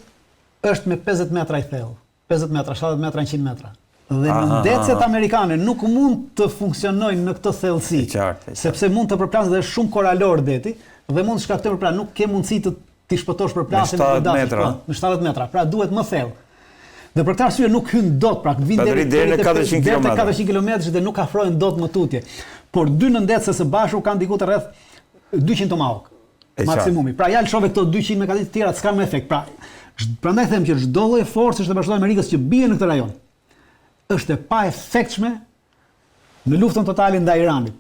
është me 50 metra i thellë. 50 metra, 70 metra, 100 metra. Dhe nëndecet amerikane nuk mund të funksionojnë në këtë thellësi, sepse mund të përplasë dhe shumë koralor deti dhe mund të shkaktojë përplasje, nuk ke mundësi të t'i shpëtosh përplasjen në 70 metra. Në 70 metra, pra duhet më thellë. Dhe për këtë arsye nuk hyn dot, pra vin deri në 400 km. 400 km dhe nuk afrohen dot më tutje. Por dy nëndecë së bashku kanë diku të rreth 200 Tomahawk maksimumi. Pra ja lëshove këto 200 me katit të tjera s'ka më efekt. Prandaj them që çdo lloj forcë të Bashkuara Amerikës që bie në këtë rajon është e paefektshme në luftën totale ndaj Iranit.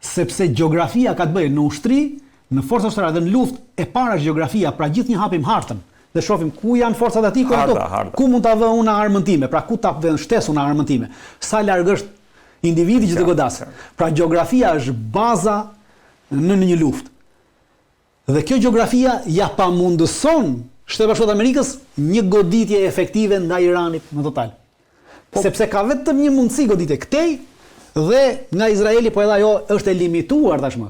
Sepse gjeografia ka të bëjë në ushtri, në forca ushtarake dhe në luftë e para gjeografia, pra gjithnjë hapim hartën dhe shohim ku janë forcat aty, ku mund ta vë unë armën time, pra ku ta vën shtesë unë armën time, sa larg është individi që të godasë. Pra gjeografia është baza në një luftë. Dhe kjo gjeografia ja pamundëson Shtetet Bashkuara të Amerikës një goditje efektive ndaj Iranit në total. Sepse ka vetëm një mundësi goditje këtej dhe nga Izraeli, po edhe ajo është e limituar tashmë.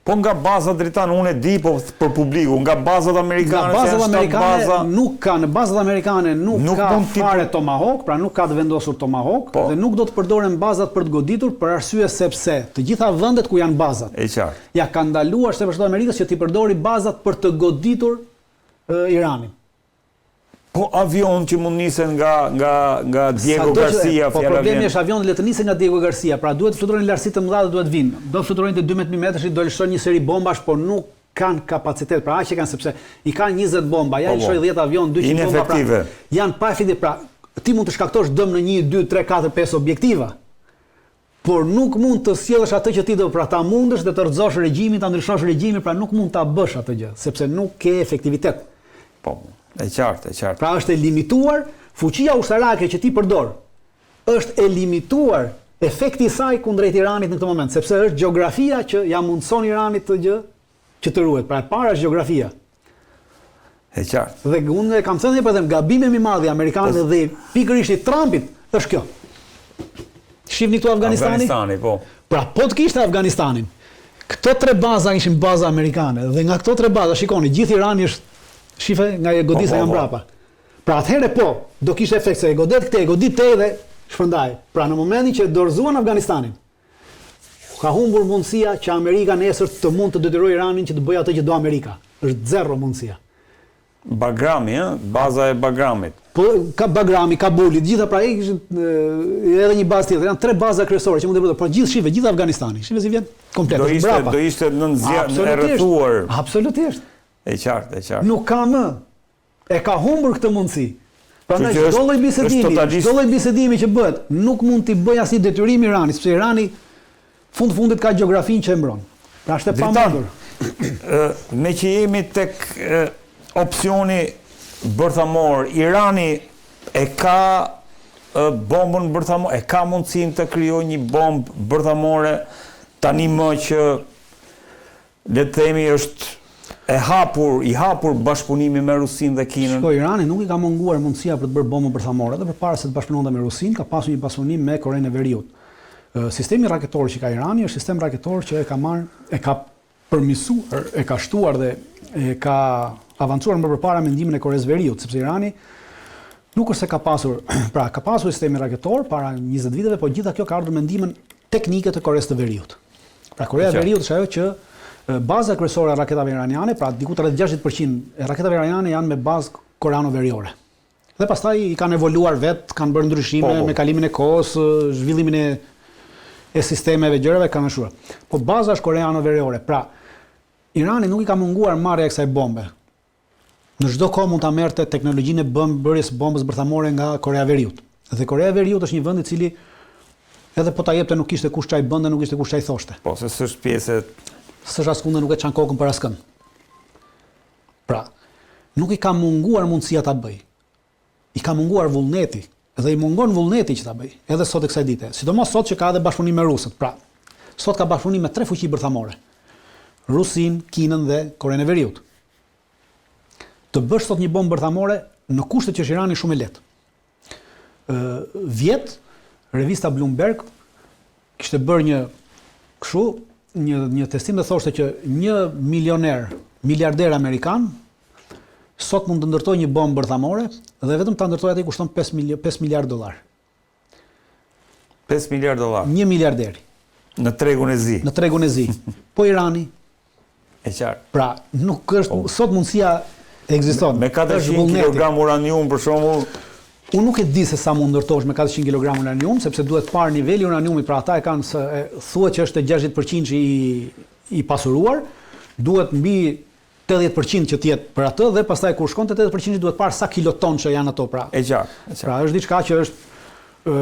Po nga bazat britane unë e di, po për publiku, nga bazat amerikane, në bazat amerikane nuk ka fare Tomahawk, pra nuk ka të vendosur Tomahawk, dhe nuk do të përdoren bazat për të goditur për arsye sepse të gjitha vendet ku janë bazat. Ja ka ndaluar Shtetet Bashkuara të Amerikës që t'i përdori bazat për të goditur Iranin. Po avion që mund nisen nga Diego Garcia. Po problemi është avion le të nisen nga Diego Garcia, pra duhet të fluturojnë lartësi të mëdha dhe duhet vinë. Do të fluturojnë të 12 metrash, do lëshojnë një seri bombash, por nuk kanë kapacitet. Pra aq e kanë sepse i kanë 20 bomba, ja lëshoj 10 avion, 200 bomba. Pra, janë pa efektive. Pra ti mund të shkaktosh dëm në 1, 2, 3, 4, 5 objektiva. Por nuk mund të sjellësh atë që ti do, pra ta mundesh dhe të rrëzosh regjimin, ta ndryshosh regjimin, pra nuk mund ta bësh atë gjë, sepse nuk ke efektivitet. Po. E qartë. Pra është e limituar, fuqia ushtarake që ti përdor, është e limituar efekti i saj kundrejt Iranit në këtë moment, sepse është gjeografia që ja mundson Iranit të gjë që të ruhet. Pra e para është gjeografia. E qartë. Dhe unë kam thënë për them, gabimi më i madh i amerikanëve dhe pikërisht i Trumpit është kjo. Shihni këtu Afganistani, po. Pra po të kishte Afganistanin, këto 3 baza ishin baza amerikane dhe nga këto 3 baza, shikoni, gjithë Irani është shife nga e godisa janë mbrapa. Pra atëherë do kishte efekt se e godet këtej, e godit te dhe shpërndaj. Pra në momentin që dorëzuan Afganistanin, ka humbur mundësia që Amerika nesër të mund të detyrojë Iranin që të bëjë atë që do Amerika. Është zero mundësia. Bagrami, baza e Bagramit. Po ka Bagrami, Kabuli, gjitha pra edhe një bazë tjetër, janë 3 baza kryesore që mund të bëjë, por gjithë Afganistani. Shive si vjen komplet. Do ishte në nxjerrje e rrethuar. Absolutisht. E qartë. Nuk ka më. E ka humbur këtë mundësi. Prandaj çdo lloj bisedimi që bëhet, nuk mund t'i bëj asnjë detyrim Iranit, sepse Irani fundit ka gjeografinë që e mbron. Pra është e pamundur. Me që jemi tek opsioni bërthamor, Irani e ka bombën bërthamore, e ka mundësinë të krijojë një bombë bërthamore tani më që le të themi është i hapur bashkëpunimi me Rusinë dhe Kinën. Shiko, Irani nuk i ka munguar mundësia për të bërë bombën bërthamore, dhe përpara se të bashkëpunonte me Rusinë, ka pasur një bashkëpunim me Korenë e Veriut. Sistemi raketor që ka Irani është sistem raketor që e ka përmirësuar, e ka shtuar dhe e ka avancuar më përpara mendimin e Koreas Veriut, sepse Irani nuk është se ka pasur, pra ka pasur sistemi raketor para 20 viteve, por gjitha kjo ka ardhur me ndihmën teknike të Koreas të Veriut. Pra Korea e Veriut është ajo që baza kryesore e raketave iraniane, pra diku rreth 60% e raketave iraniane janë me bazë koreano-veriore. Dhe pastaj i kanë evoluar vet, kanë bërë ndryshime me kalimin e kohës, zhvillimin e sistemeve gjërave kanë shkuar. Po baza është koreano-veriore. Pra Irani nuk i ka munguar marrja e kësaj bombe. Në çdo kohë mund ta merrte teknologjinë e bërjes bombës bërthamore nga Korea e Veriut. Dhe Korea e Veriut është një vend i cili edhe po ta jepte nuk kishte kush çaj bënte, nuk kishte kush çaj thoshte. Po se s'është pjesë s'është askundë, nuk e çan kokën për askën. Pra, nuk i ka munguar mundësia ta bëj. I ka munguar vullneti, dhe i mungon vullneti që ta bëj, edhe sot e kësaj dite. Sidomos sot që ka edhe bashkëpunim me rusët. Pra, sot ka bashkëpunim me 3 fuqi bërthamore. Rusinë, Kinën dhe Korenë e Veriut. Të bësh sot një bombë bërthamore në kushtet që është Irani shumë e lehtë. Vjet, revista Bloomberg kishte bërë një testim dhe thoshte që një miliarder amerikan sot mund të ndërtojë një bombë bërthamore dhe vetëm ta ndërtojë atë kushton 5 miliard dollar. 5 miliard dollar. Një miliarder. Në tregun e zi. Në tregun e zi. Po Irani. E qartë. Pra, nuk është sot mundësia ekziston. Me 400 kg uranium për shembull. Unë nuk e di se sa mund ndërtosh me 400 kg uranium, sepse duhet parë niveli uraniumit, pra ata e kanë thuhet që është 60% i pasuruar, duhet mbi 80% që të jetë për atë dhe pastaj kur shkon te 80% duhet parë sa kiloton që janë ato pra. E qartë. Pra është diçka që është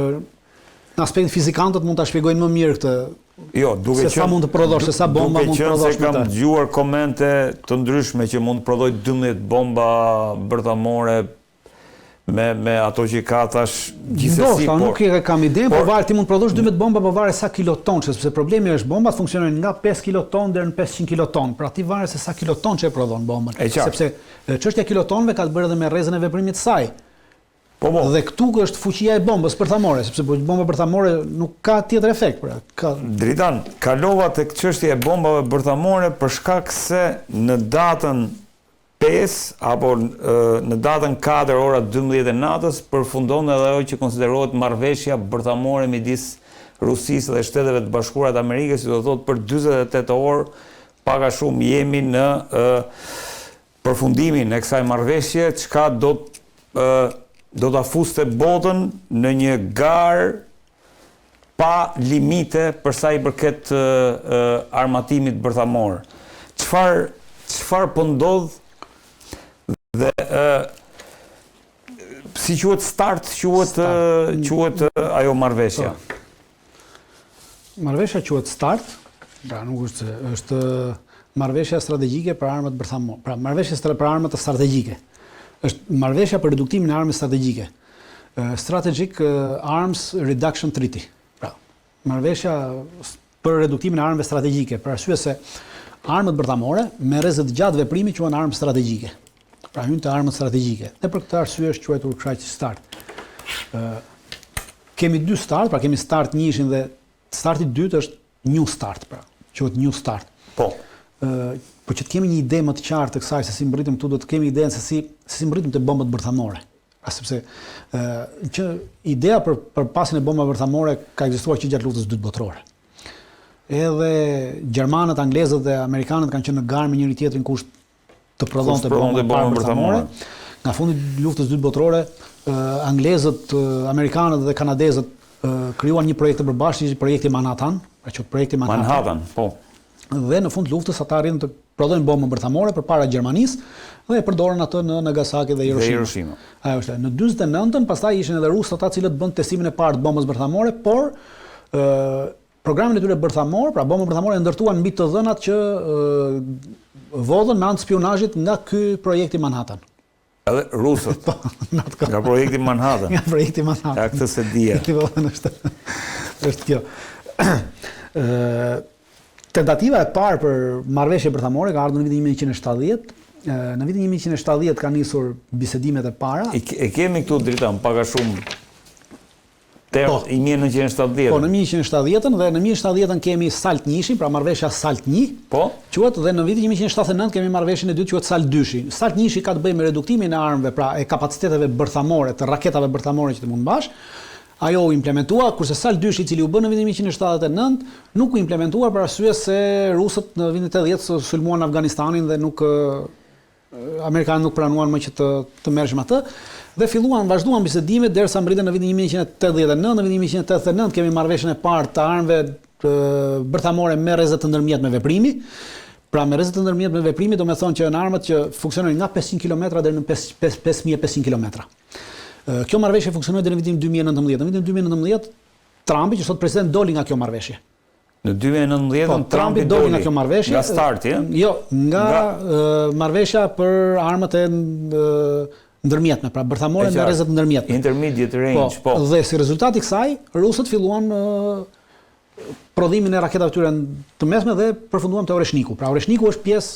në aspekt fizikantët mund ta shpjegojnë më mirë këtë. Jo, duke se sa mund të prodhosh, se sa bomba mund të prodhosh me të. Kam dëgjuar komente të ndryshme që mund të prodhoj 12 bomba bërthamore me ato që ka tash gjithsesi. Nuk e kam idenë, por varet ti mund të prodhosh 12 bomba, por varet sa kiloton, sepse problemi është bombat funksionojnë nga 5 kiloton deri në 500 kiloton. Pra ti varet se sa kiloton që e prodhon bombën. Sepse çështja e kilotonëve ka të bëjë edhe me rrezën e veprimit të saj. Po. Dhe këtu është fuqia e bombës bërthamore, sepse bomba bërthamore nuk ka tjetër efekt. Pra, Dritan, kalova tek çështja e bombave bërthamore për shkak se në datën 5 apo në datën 4 ora 12 e natës përfundon edhe ajo që konsiderohet marrëveshja bërthamore midis Rusisë dhe Shteteve të Bashkuara të Amerikës, që do thotë për 48 orë pak a shumë jemi në përfundimin e kësaj marrëveshje, çka do ta fuste botën në një garë pa limite për sa i përket armatimit bërthamor. Çfarë po ndodh dhe si quhet start, quhet ajo marrëveshja. Marrëveshja quhet start, pra nuk është marrëveshja strategjike për armat bërthamore. Pra marrëveshja për armat strategjike. Është marrëveshja për reduktimin e armës strategjike. Strategic Arms Reduction Treaty. Pra, marrëveshja për reduktimin e armëve strategjike, për arsye se armët bërthamore me rrezë të gjatë veprimi quhen armë strategjike. Pra hyn te armët strategjike. Dhe për këtë arsye është quajtur kaq start. Kemi dy start, pra kemi start 1 dhe starti 2 është new start, pra. Quhet new start. Po. Po që të kemi një ide më të qartë të kësaj se si mbritëm këtu, do të kemi idenë se si mbritëm te bombët bërthamore. Sepse që ideja për pasin e bombave bërthamore ka ekzistuar që gjatë luftës së dytë botërore. Edhe gjermanët, anglezët dhe amerikanët kanë qenë në garë me njëri tjetrin kush të prodhonte bomba bërthamore. Nga fundi i luftës së dytë botërore, anglezët, amerikanët dhe kanadezët krijuan një projekt të përbashkët, projekti Manhattan, pra që projekti Manhattan, po. Dhe në fund të luftës ata arritën të prodhojnë bombën bërthamore përpara Gjermanisë dhe e përdorën atë në Nagasaki dhe Hiroshima. Ajo është. Në 49-ën pastaj ishin edhe rusët ata cilët bën testimin e parë të bombës bërthamore, por programin e tyre bërthamor, pra bombën bërthamore e ndërtuan mbi të dhënat që vodhën me anë të spionazhit nga ky projekti Manhattan. Edhe rusët. Nga projekti Manhattan. Nga projekti Manhattan. Ja këtë se dija. Është kjo. Tentativa e parë për marrëveshje bërthamore ka ardhur në vitin 1970. Në vitin 1970 ka nisur bisedimet e para. E kemi këtu Dritan, pak a shumë i 1970. Po, në 1970-ën dhe në 1970-ën kemi Salt 1, pra marrëveshja Salt 1. Po. Quhet dhe në vitin 1979 kemi marrëveshjen e dytë quhet Salt 2. Salt 1 ka të bëjë me reduktimin e armëve, pra e kapaciteteve bërthamore, të raketave bërthamore që të mund bash. Ajo u implementua, kurse Salt 2 i cili u bë në vitin 1979 nuk u implementua për arsye se rusët në vitin 80 sulmuan Afganistanin dhe nuk amerikanët nuk pranuan më që të merreshim atë dhe vazhduan bisedimet derisa mbritën në vitin 1989. Në vitin 1989 kemi marrëveshjen e parë të armëve bërthamore me rrezë të ndërmjetme veprimi. Pra me rrezë të ndërmjetme veprimi do të thonë që janë armët që funksionojnë nga 500 km deri në 5500 km. Kjo marrëveshje funksionoi deri në vitin 2019. Në vitin 2019 Trumpi, që sot president, doli nga kjo marrëveshje. Në 2019 Trumpi doli nga kjo marrëveshje. Nga starti, Jo, nga marrëveshja për armët e ndërmjetme, pra bërthamore me rrezë të ndërmjetme. Intermediate range, po. Dhe si rezultat i kësaj, rusët filluan prodhimin e raketave tyre të mesme dhe përfunduan te Oreshniku. Pra Oreshniku është pjesë,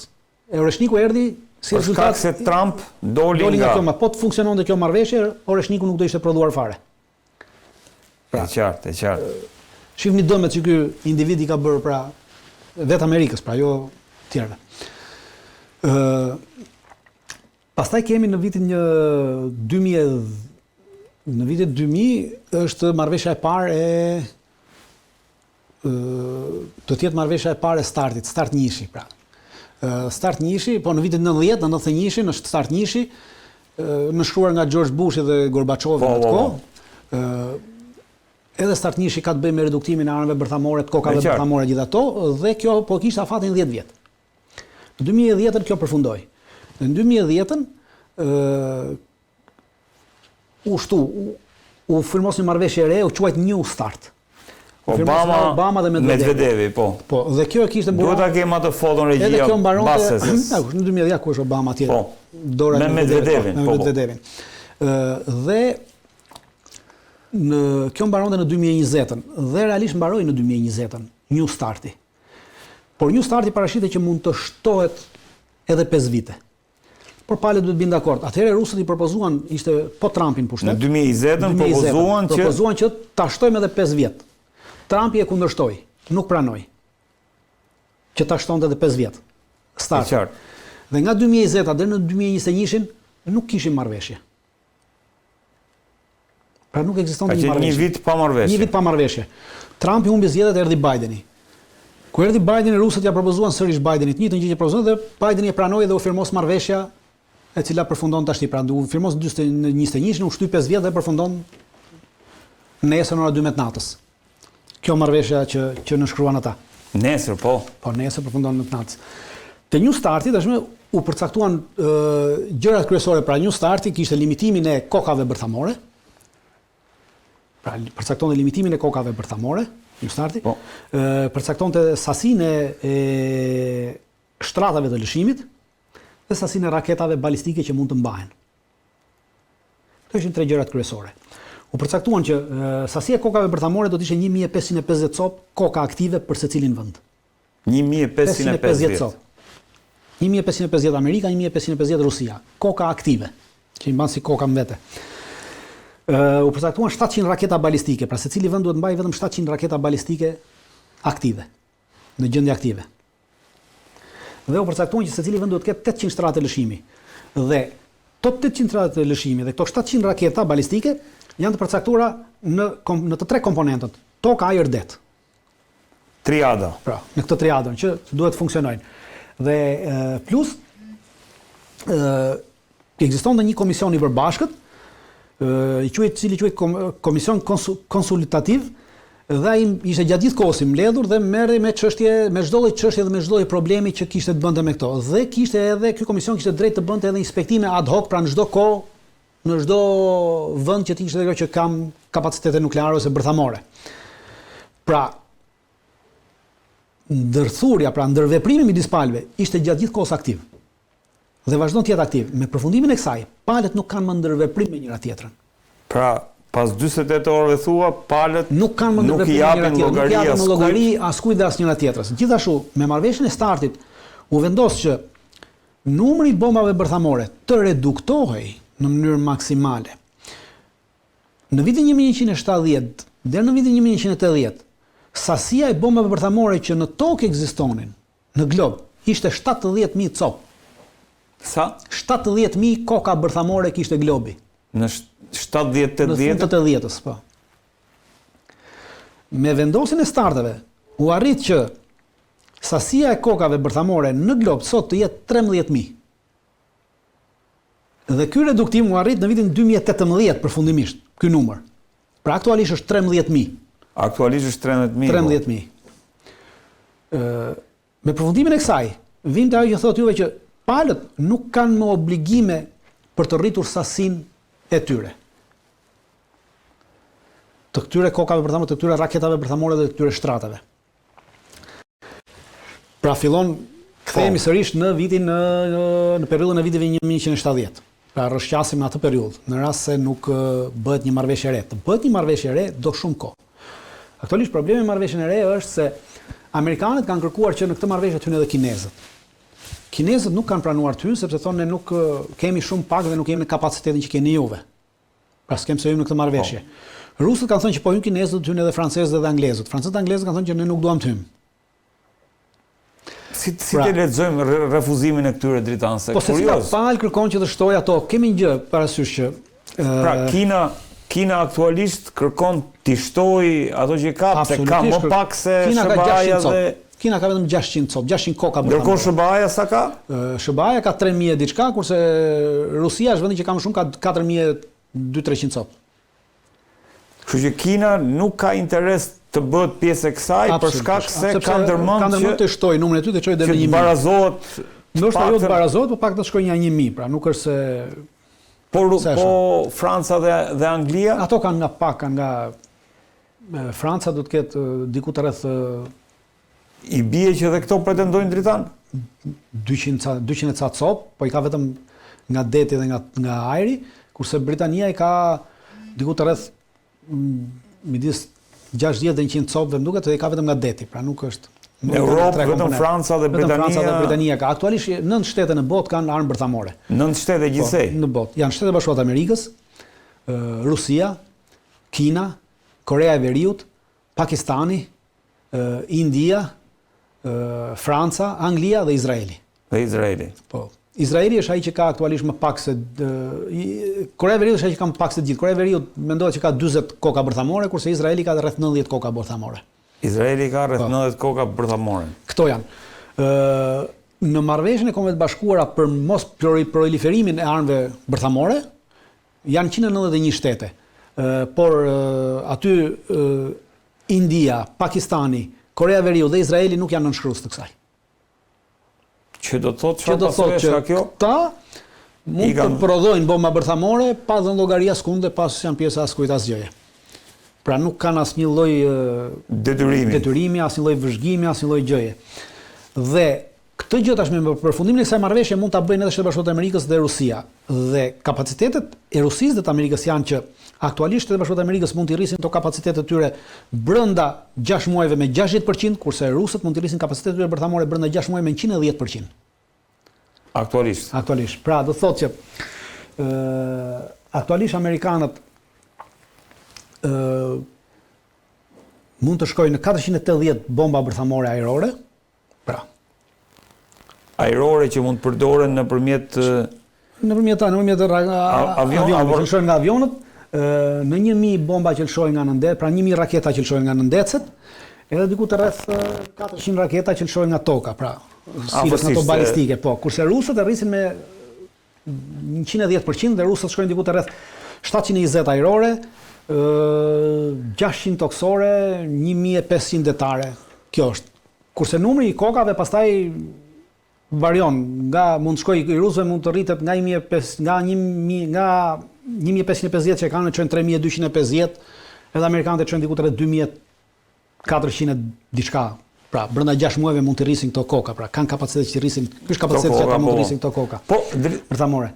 Oreshniku erdhi si Për shkak se Trump doli nga kjo, po të funksiononte kjo marrëveshje, Oreshniku nuk do ishte prodhuar fare. E qartë. Shihni dëmet që ky individ i ka bërë pra vetë Amerikës, pra jo tjerëve. Pastaj kemi në vitin 2000 në vitin 2000 është marrëveshja e parë do të jetë marrëveshja e parë e Startit, Start Njishi pra. Start Njishi, po në vitin 90, në 91 është Start Njishi, nënshkruar nga George Bushi dhe Gorbaçovi në atë kohë. Edhe Start Njishi ka të bëjë me reduktimin e armëve bërthamore, të kokave bërthamore gjithë ato, dhe kjo po kishte afatin 10 vjet. Në 2010 kjo përfundoi. Në 2010 u firmos një marrëveshje e re, u quajt New Start. Obama dhe Medvedevi, po. Po, dhe kjo e kishte mbuar. Duhet ta kem atë foton regjia Bases. Në 2010 ku është Obama atje. Po. Me Medvedevin, po. Dhe kjo mbaronte në 2020-ën dhe realisht mbaroi në 2020-ën New Starti. Por New Starti parashitet që mund të shtohet edhe 5 vite. Por palët duhet bëjnë dakord. Atëherë rusët i propozuan, ishte po Trumpin pushtet. Në 2020-ën propozuan që ta shtojmë edhe 5 vjet. Trumpi e kundërshtoi, nuk pranoi që ta shtonte edhe 5 vjet. Start. Dhe nga 2020 deri në 2021 nuk kishim marrëveshje. Pra nuk ekzistonte një marrëveshje. Një vit pa marrëveshje. Një vit pa marrëveshje. Trumpi humbi zgjedhjet, erdhi Bideni. Kur erdhi Bideni, rusët ja propozuan sërish Bidenit një të gjë që propozuan dhe Bideni e pranoi dhe u firmos marrëveshja e cila përfundon tashti, pra u firmos në 2021, u shty 5 vjet dhe përfundon nesër në ora 12 natës. Kjo marrëveshja që nënshkruan ata. Nesër, po. Po nesër përfundon në natës. Te New Starti tashmë u përcaktuan gjërat kryesore, pra New Starti kishte limitimin e kokave bërthamore. Pra përcaktonte limitimin e kokave bërthamore, New Starti. Po. Përcaktonte sasinë e shtratave të lëshimit dhe sasinë e raketave balistike që mund të mbahen. Këto ishin 3 gjërat kryesore. U përcaktuan që sasia e kokave bërthamore do të ishte 1550 cop koka aktive për secilin vend. 1550 cop. 1550 Amerika, 1550 Rusia. Koka aktive, që i mban si koka mbete. U përcaktuan 700 raketa balistike, pra secili vend duhet mbajë vetëm 700 raketa balistike aktive, në gjendje aktive. Dhe u përcaktuan që secili vend duhet të ketë 800 shtratë lëshimi. Dhe to 800 shtratë lëshimi dhe këto 700 raketa balistike janë të përcaktuara në të 3 komponentët: toka, ajër, det. Triada. Pra, në këtë triadën që duhet të funksionojnë. Dhe plus ekziston një komision i përbashkët, cili quhet komision konsultativ, dhe ai ishte gjatë gjithë kohës i mbledhur dhe merrej me çështje, me çdo lloj çështje dhe me çdo lloj problemi që kishte të bënte me këto. Dhe kishte edhe ky komision kishte drejt të bënte edhe inspektime ad hoc, pra në çdo kohë, në çdo vend që kishte ajo që kam kapacitete nukleare ose bërthamore. Pra ndërthurja, pra ndërveprimi midis palëve ishte gjatë gjithë kohës aktiv. Dhe vazhdon të jetë aktiv. Me përfundimin e kësaj, palët nuk kanë më ndërveprim me njëra tjetrën. Pra, pas 48 orëve thua, palët nuk i japin llogari askujt dhe asnjëra tjetrës. Gjithashtu, me marrëveshjen e Startit, u vendos që numri i bombave bërthamore të reduktohej në mënyrë maksimale. Në vitin 1170 deri në vitin 1180, sasia e bombave bërthamore që në tokë ekzistonin në glob ishte 70.000 cop. Sa? 70.000 koka bërthamore kishte globi. Në 70-80? Në fund të 80-s, po. Me vendosjen e starteve, u arrit që sasia e kokave bërthamore në glob sot të jetë 13.000. Dhe ky reduktim u arrit në vitin 2018 përfundimisht, ky numër. Pra aktualisht është 13.000. Aktualisht është 13.000. 13.000. Me përfundimin e kësaj, vinte ajo që thotë juve që palët nuk kanë më obligime për të rritur sasinë e tyre. Të këtyre kokave bërthamore, të këtyre raketave bërthamore dhe të këtyre shtratave. Pra fillon, kthehemi sërish në vitin në periudhën e viteve 1970. Pra rrëshqasim në atë periudhë, në rast se nuk bëhet një marrëveshje e re. Të bëhet një marrëveshje e re do shumë kohë. Aktualisht problemi me marrëveshjen e re është se amerikanët kanë kërkuar që në këtë marrëveshje të hyjnë edhe kinezët. kinezët nuk kanë pranuar të hynë sepse thonë ne nuk kemi shumë pak dhe nuk kemi kapacitetin që keni juve. Pra s'kem se hymë në këtë marrëveshje. Rusët kanë thënë që po hynë kinezët, hynë edhe francezët dhe anglezët. Francezët dhe anglezët kanë thënë që ne nuk duam të hymë. Si të lexojmë refuzimin e këtyre dritanëse? Po secila palë kërkon që të shtojë ato. Kemi një gjë parasysh që pra Kina aktualisht kërkon t'i shtojë ato që ka, se ka më pak se SBA-ja dhe Kina ka vetëm 600 copë, 600 koka bërtamore. Ndërkohë SBA-ja sa ka? SBA-ja ka 3000 diçka, kurse Rusia është vendi që ka më shumë, ka 4200-300 copë. Kështu që Kina nuk ka interes të bëhet pjesë e kësaj për shkak se ka ndërmend që të shtojë numrin e tyre të çojë deri në 1000. Barazohet. Ndoshta jo të barazohet, por pak të shkojë një 1000, pra nuk është se po Franca dhe Anglia? Ato kanë nga pak, kanë nga Franca do të ketë diku të rreth i bie që dhe këto pretendojnë dritan? 200 ca copë, po i ka vetëm nga deti dhe nga ajri, kurse Britania i ka diku të rreth midis 60 dhe 100 copëve, më duket, dhe i ka vetëm nga deti, pra nuk është. Në Europë vetëm Franca dhe Britania. Vetëm Franca dhe Britania ka. Aktualisht 9 shtete në botë kanë armë bërthamore. 9 shtete gjithsej. Në botë. Janë Shtetet Bashkuara të Amerikës, Rusia, Kina, Korea e Veriut, Pakistani, India, Franca, Anglia dhe Izraeli. Dhe Izraeli. Po. Izraeli është ai që ka aktualisht më pak se Korea e Veriut është ai që ka më pak se gjithë. Korea e Veriut mendohet që ka 40 koka bërthamore, kurse Izraeli ka rreth 90 koka bërthamore. Izraeli ka rreth 90 koka bërthamore. Këto janë. Në marrëveshjen e Kombeve të Bashkuara për mos proliferimin e armëve bërthamore janë 191 shtete. Por aty India, Pakistani, Korea e Veriut dhe Izraeli nuk janë nënshkrues të kësaj. Që do të thotë çfarë pasojë ka kjo? Këta mund të prodhojnë bomba bërthamore pa dhënë llogari askunde, pas janë pjesë askujt asgjëje. Pra nuk kanë asnjë lloj detyrimi, asnjë lloj vëzhgimi, asnjë lloj gjëje. Dhe këtë gjë tashmë me përfundimin e kësaj marrëveshje mund ta bëjnë edhe Shtetet Bashkuara të Amerikës dhe Rusia. Dhe kapacitetet e Rusisë dhe të Amerikës janë që aktualisht Shtetet Bashkuara të Amerikës mund të rrisin to kapacitetet e tyre brenda 6 muajve me 60%, kurse rusët mund të rrisin kapacitetet e tyre bërthamore brenda 6 muajve me 110%. Aktualisht. Aktualisht. Pra do thotë që aktualisht amerikanët mund të shkojnë në 480 bomba bërthamore ajrore. Pra. Ajrore që mund të përdoren nëpërmjet avionëve, që lëshojnë nga avionët, në 1000 bomba që lëshojnë nga nëndet, pra 1000 raketa që lëshojnë nga nëndecet, edhe diku të rreth 400 raketa që lëshojnë nga toka, pra silës nga to balistike, po. Kurse rusët e rrisin me 110% dhe rusët shkojnë diku të rreth 720 ajrore, 600 toksore, 1500 detare. Kjo është. Kurse numri i kokave pastaj varion, nga mund shkoj i rusëve mund të rritet nga 1550 që kanë çojnë 3250, edhe amerikanët çojnë diku rreth 2400 diçka. Pra, brenda 6 muajve mund të rrisin këto koka, pra kanë kapacitet që rrisin, ky është kapaciteti që ata mund të rrisin këto koka. Po, bërthamore.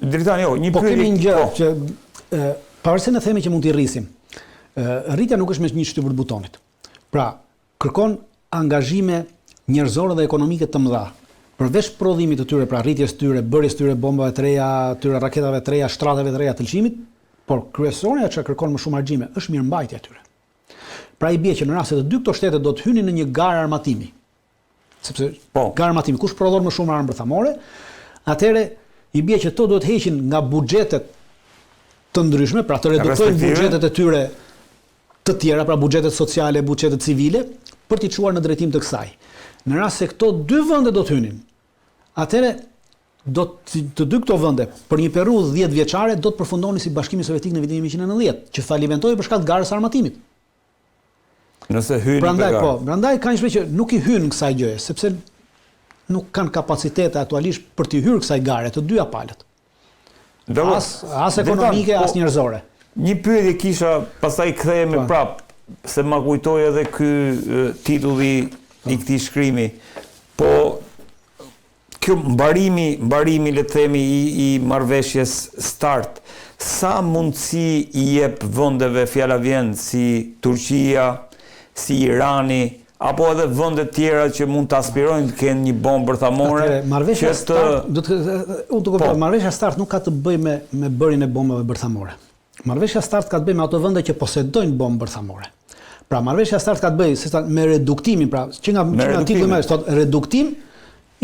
Dritan, jo, një pyetje. Po kemi një gjë që pavarësisht ne themi që mund t'i rrisim. Rritja nuk është me një shtypër të butonit. Pra, kërkon angazhime njerëzore dhe ekonomike të mëdha. Përveç prodhimit të tyre, pra rritjes tyre, bërjes tyre bombave të reja, tyre raketave të reja, shtrateve të reja të lëshimit, por kryesorja që kërkon më shumë argjime është mirëmbajtja e tyre. Pra i bie që në rast se të dy këto shtete do të hynin në një garë armatimi, sepse garë armatimi, kush prodhon më shumë armë bërthamore, atëherë i bie që to duhet heqin nga buxhetet të ndryshme, pra të reduktojnë buxhetet e tyre të tjera, pra buxhetet sociale, buxhetet civile, për t'i çuar në drejtim të kësaj. Në rast se këto dy vende do të hynin, atëherë të dy këto vende për një periudhë 10 vjeçare do të përfundonin si Bashkimi Sovjetik në vitin 1990, që falimentojë për shkak të garës armatimit. Nëse hynin prandaj kanë shpresë që nuk i hyn kësaj gjëje, sepse nuk kanë kapacitete aktualisht për të hyrë kësaj gare të dyja palët. As ekonomike, as njerëzore. Një pyetje kisha, pastaj kthehemi prap, se ma kujtoi edhe ky titulli i këtij shkrimi. Po kjo mbarimi le të themi i marrëveshjes START, sa mundësi i jep vendeve fjala vjen si Turqia, si Irani, apo edhe vende tjera që mund të aspirojnë të kenë një bombë bërthamore? Marrëveshja start, marrëveshja start nuk ka të bëjë me bërjen e bombave bërthamore. Marrëveshja start ka të bëjë me ato vende që posedojnë bombë bërthamore. Pra marrëveshja start ka të bëjë me reduktimin, pra që nga titulli më thot reduktim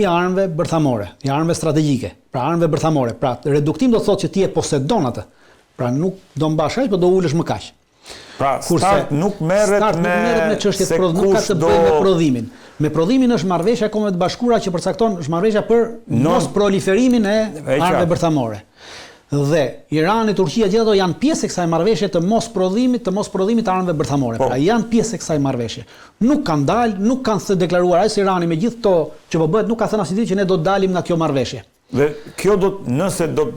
i armëve bërthamore, i armëve strategjike, pra armëve bërthamore. Pra reduktim do të thotë që ti e posedon atë. Pra nuk do mbash aq, por do ulesh më kaq. Pra start nuk merret me çështjet prodhimit, nuk ka të bëjë me prodhimin. Me prodhimin është marrëveshja e Kombeve të Bashkuara që përcakton është marrëveshja për mos proliferimin e armëve bërthamore. Dhe Irani, Turqia, gjithë ato janë pjesë e kësaj marrëveshje të mos prodhimit të armëve bërthamore. Pra janë pjesë e kësaj marrëveshje. Nuk kanë dalë, nuk kanë të deklaruar as Irani me gjithë to që po bëhet, nuk ka thënë asnjë që ne do dalim nga kjo marrëveshje. Dhe kjo nëse bën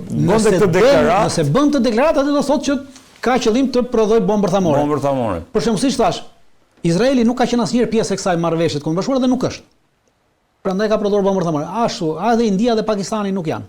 këtë deklaratë, nëse bën të deklaratë, atë do thotë që ka qëllim të prodhoj bombë bërthamore. Bombë bërthamore. Për shembull, siç thash, Izraeli nuk ka qenë asnjëherë pjesë e kësaj marrëveshje të Kombeve të Bashkuara dhe nuk është. Prandaj ka prodhuar bombë bërthamore. Ashtu, edhe India dhe Pakistani nuk janë.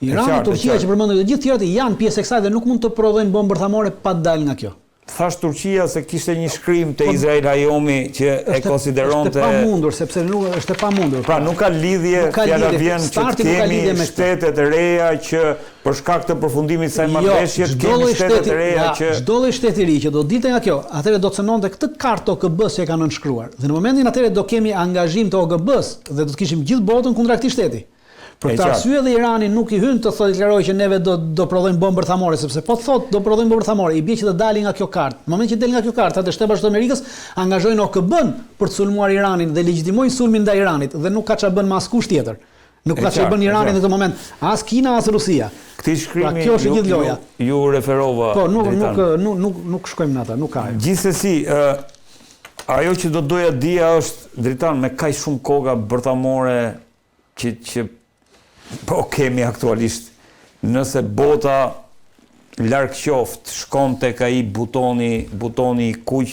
Irani, Turqia që përmendëm dhe gjithë tjerët janë pjesë e kësaj dhe nuk mund të prodhojnë bombë bërthamore pa dalë nga kjo. Thash Turqia se kishte një shkrim te Izrael Hajomi që e konsideronte është e pamundur sepse nuk është e pamundur. Pra nuk ka lidhje, fjala vjen që kemi shtetet e reja që për shkak të përfundimit të kësaj marrëveshje kemi shtetet e reja që çdo lloj shteti i ri që do dilte nga kjo, atëherë do të cënonte këtë kartë OKB-s që kanë nënshkruar. Dhe në momentin atëherë do kemi angazhim të OKB-s dhe do të kishim gjithë botën kundra këtij shteti. Për këtë arsye dhe Irani nuk i hyn të thotë deklarojë që neve do prodhojmë bombë bërthamore, sepse po thotë do prodhojmë bombë bërthamore, i bie që të dalin nga kjo kartë. Në momentin që del nga kjo kartë, atë Shtetet Bashkuara të Amerikës angazhojnë OKB-n për të sulmuar Iranin dhe legjitimojnë sulmin ndaj Iranit dhe nuk ka çfarë bën me askush tjetër. Nuk ka çfarë bën Irani në këtë moment, as Kina as Rusia. Këtij shkrimi kjo është gjithë loja. Ju referova. Po, nuk shkojmë në ata, nuk ka. Gjithsesi, ajo që do doja dija është dritan me kaq shumë koka bërthamore që po kemi aktualisht, nëse bota larg qoftë shkon tek ai butoni i kuq,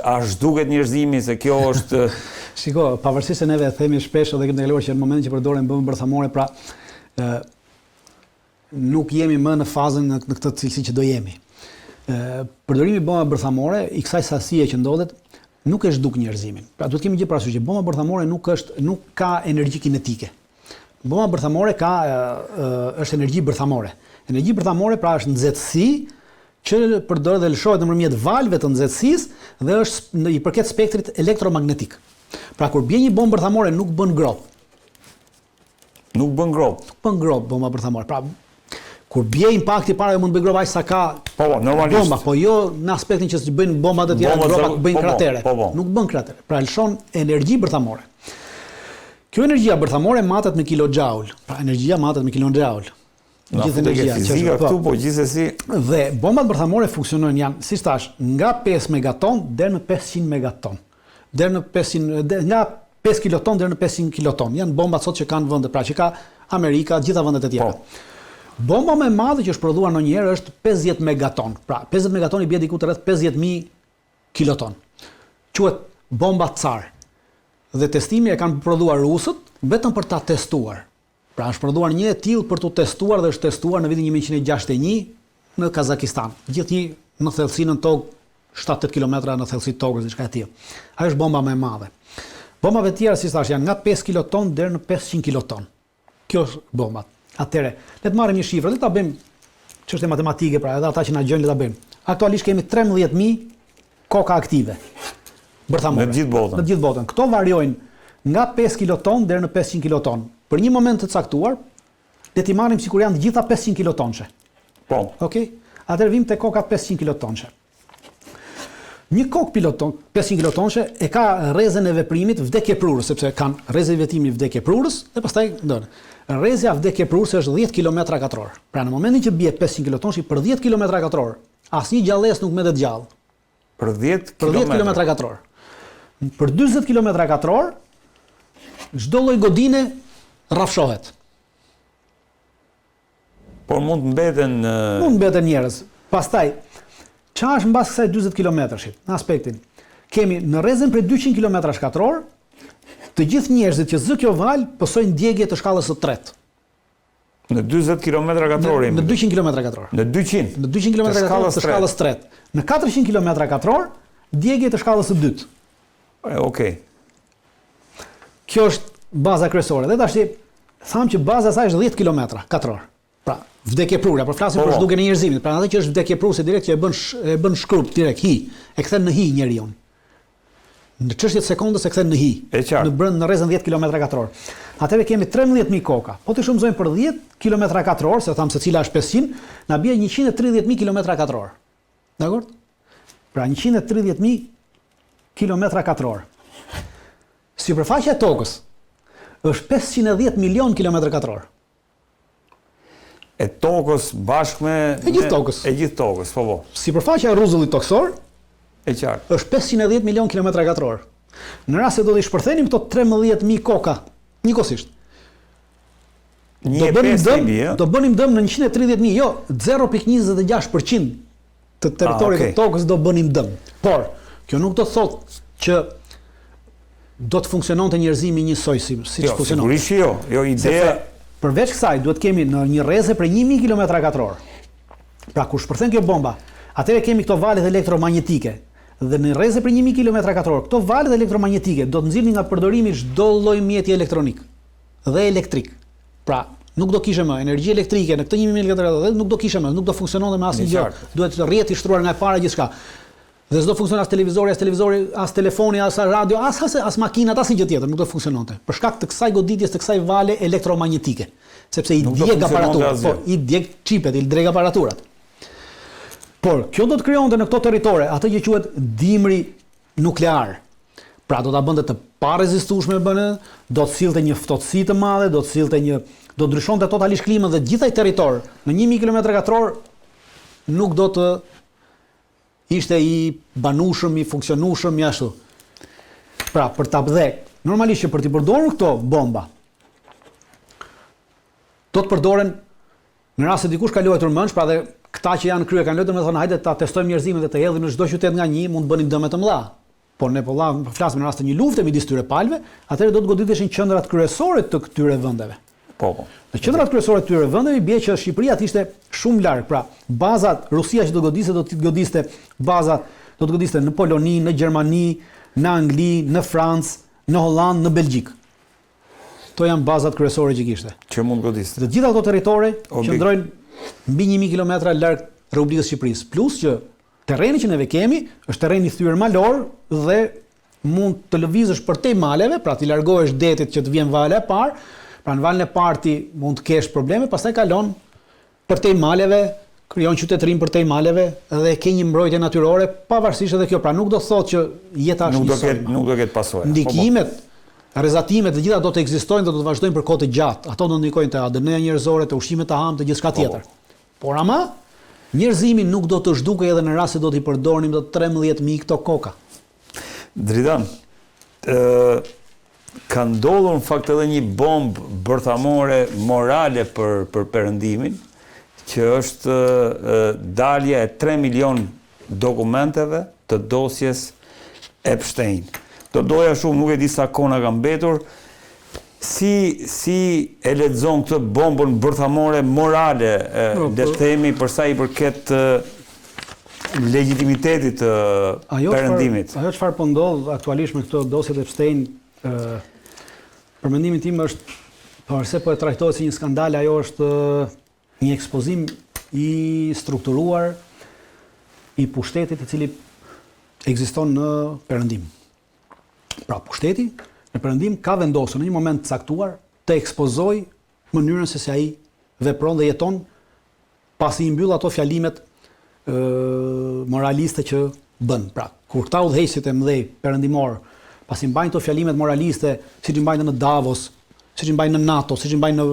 a zhduket njerëzimi se kjo është Shiko, pavarësisht se neve e themi shpesh edhe kemi ndaluar që në momentin që përdoren bombë bërthamore, pra nuk jemi më në fazën në këtë cilësi që do jemi. Përdorimi i bombave bërthamore, i kësaj sasie që ndodhet, nuk e zhduk njerëzimin. Pra duhet kemi gjithë parasysh që bomba bërthamore nuk ka energji kinetike. Bomba bërthamore është energji bërthamore. Energji bërthamore pra është nxehtësi që përdoret dhe lëshohet nëpërmjet valve të nxehtësisë dhe është i përket spektrit elektromagnetik. Pra kur bie një bombë bërthamore nuk bën grop. Nuk bën grop Bomba bërthamore. Pra kur bie impakti para mund të bëj grop aq sa ka normalisht bomba, po jo në aspektin që bëjnë bombat e tjera, gropat bëjnë kratere. Nuk bën kratere. Pra lëshon energji bërthamore. Kjo energjia bërthamore matet me kilojoule. Pra energjia matet me kilojoule. Gjithë energjia fizika këtu, po gjithsesi. Dhe bombat bërthamore funksionojnë janë, siç thash, nga 5 megaton deri në 500 megaton. Nga 5 kiloton deri në 500 kiloton. Janë bombat sot që kanë vende, pra që ka Amerika, gjitha vendet e tjera. Bomba më e madhe që është prodhuar ndonjëherë është 50 megaton. Pra 50 megaton i bie diku rreth 50.000 kiloton. Quhet bomba Tsar. Dhe testimi e kanë prodhuar rusët vetëm për ta testuar. Pra është prodhuar një e tillë për tu testuar dhe është testuar në vitin 1961 në Kazakistan. Gjithnjë në thellësinë në tokë 7-8 kilometra në thellësi të tokës, diçka e tillë. Ajo është bomba më e madhe. Bombat e tjera, si thash, janë nga 5 kiloton deri në 500 kiloton. Kjo është bombat. Atëre, le të marrim një shifër, le ta bëjmë çështje matematike, pra edhe ata që na gjojnë le ta bëjmë. Aktualisht kemi 13.000 koka aktive. Bërthamore. Në gjithë botën. Këto variojnë nga 5 kiloton deri në 500 kiloton. Për një moment të caktuar, le t'i marrim sikur janë të gjitha 500 kilotonçe. Po. Okej? Atëherë vim te koka 500 kilotonçe. Një kokë 500 kilotonçe e ka rrezën e veprimit vdekje prurës, sepse kanë rrezën e veprimit vdekje prurës dhe pastaj ndon. Rrezja vdekje prurës është 10 km2. Pra në momentin që bie 500 kilotonçi për 10 km2, asnjë gjallës nuk mbetet gjallë. Për 10 km2. Për 40 km2, çdo lloj godine rrafshohet. Por mund mbeten njerëz. Pastaj, çfarë është mbas kësaj 40 kilometrashi? Në aspektin, kemi në rrezën për 200 km2, të gjithë njerëzit që zë kjo val pësojnë ndjegje të shkallës së tretë. Në 40 km2. Në 200 km2. Në 200 km2 të shkallës tretë. Në 400 km2 djegje të shkallës së dytë. Okej. Kjo është baza kryesore. Dhe tash thamë që baza e saj është 10 kilometra katror. Pra, vdekje prurja, por flasim për zhdukjen e njerëzimit. Pra, atë që është vdekje prurse direkt që e bën shkrup direkt hi, e kthen në hi njeriu. Në çështje të sekondës e kthen në hi. Në rrezën 10 kilometra katror. Atëherë kemi 13.000 koka. Po të shumëzojmë për 10 kilometra katror, se thamë se cila është 500, na bie 130.000 kilometra katror. Dakor? Pra 130.000 kilometra katror. Sipërfaqja e tokës është 510 milion kilometra katror. E tokës bashkë me... E gjithë tokës. Po. Sipërfaqja e rruzullit toksor është 510 milion kilometra katror. Në rast se do t'i shpërthenim këto 13.000 koka, njëkohësisht, do bënim dëm në 130.000, jo, 0.26% të territorit të tokës do bënim dëm. Por, kjo nuk do thotë që do të funksiononte njerëzimi njësoj siç funksionon. Sigurisht jo, ideja. Përveç kësaj, duhet kemi në një rrezë për 1.000 kilometra katror. Pra, kur shpërthen kjo bomba, atëherë kemi këto valët elektromagnetike. Dhe në rrezë për 1.000 kilometra katror, këto valët elektromagnetike do të nxirrin nga përdorimi çdo lloj mjeti elektronik dhe elektrik. Pra, nuk do kishe më energji elektrike në këtë 1.000 kilometra katror, nuk do kishe më, nuk do funksiononte me asnjë gjë. Duhet të rrjeti shtruar nga e para gjithçka. Dhe s'do funksionon as televizori, as telefoni, as radio, as makinat, asnjë gjë tjetër, nuk do funksiononte. Për shkak të kësaj goditjes, të kësaj vale elektromagnetike, sepse i djeg aparaturat, i djeg çipet, i dreg aparaturat. Por kjo do të krijonte në këto territore atë që quhet dimri nuklear. Pra do ta bënte të parezistueshme bënë, do të sillte një ftohtësi të madhe, do të ndryshonte totalisht klimën dhe gjithaj territor në 1.000 kilometra katror nuk do të ishte i banueshëm, i funksionueshëm ashtu. Pra, për ta vdek, normalisht që për të përdorur këto bomba, do të përdoren në rast se dikush ka luajtur mendsh, pra dhe këta që janë krye kanë luajtur më thonë hajde ta testojmë njerëzimin dhe të hedhim në çdo qytet nga një, mund të bënim dëme të mëdha. Por ne po flasim në rast të një lufte midis këtyre palëve, atëherë do të goditeshin qendrat kryesore të këtyre vendeve. Po. Në qendrat kryesore të këtyre vendeve bie që Shqipëria ishte shumë larg. Pra, bazat Rusia që do të godiste bazat do të godiste në Poloni, në Gjermani, në Angli, në Francë, në Holland, në Belgjik. Kto janë bazat kryesore që kishte. Që mund godiste. Të gjitha ato territore qëndrojnë mbi 1.000 kilometra larg Republikës së Shqipërisë. Plus që terreni që neve kemi është terren i thyer malor dhe mund të lëvizësh përtej maleve, pra ti largohesh detit që të vjen vala e parë, pra në valën e parë ti mund të kesh probleme, pastaj kalon përtej maleve, krijon qytetërinë përtej maleve dhe ke një mbrojtje natyrore pavarësisht edhe kjo. Pra nuk do thotë që jeta është njësoj. Nuk do ketë pasojë. Ndikimet, rrezatimet të gjitha do të ekzistojnë dhe do të vazhdojnë për kohë të gjatë. Ato do ndikojnë te ADN-ja njerëzore, te ushqimet të ham, te gjithçka tjetër. Por ama njerëzimi nuk do të zhdukej edhe në rast se do t'i përdornim të 13.000 këto koka. Dritan, ka ndodhur në fakt edhe një bombë bërthamore morale për Perëndimin, që është dalja e 3 milion dokumenteve të dosjes Epstein. Do doja shumë, nuk e di sa kona ka mbetur, si e lexon këtë bombën bërthamore morale, le të themi për sa i përket legitimitetit të Perëndimit. Ajo çfarë po ndodh aktualisht me këto dosjet Epstein, për mendimin tim është, pavarëse po e trajtohet si një skandal, ajo është një ekspozim i strukturuar i pushtetit i cili ekziston në Perëndim. Pra, pushteti në Perëndim ka vendosur në një moment të caktuar të ekspozoj mënyrën se si ai vepron dhe jeton pasi i mbyll ato fjalimet moraliste që bën. Pra, kur këta udhëheqësit e mëdhej perëndimor pasi mbajnë ato fjalimet moraliste, siç i mbajnë në Davos, siç i mbajnë në NATO, siç i mbajnë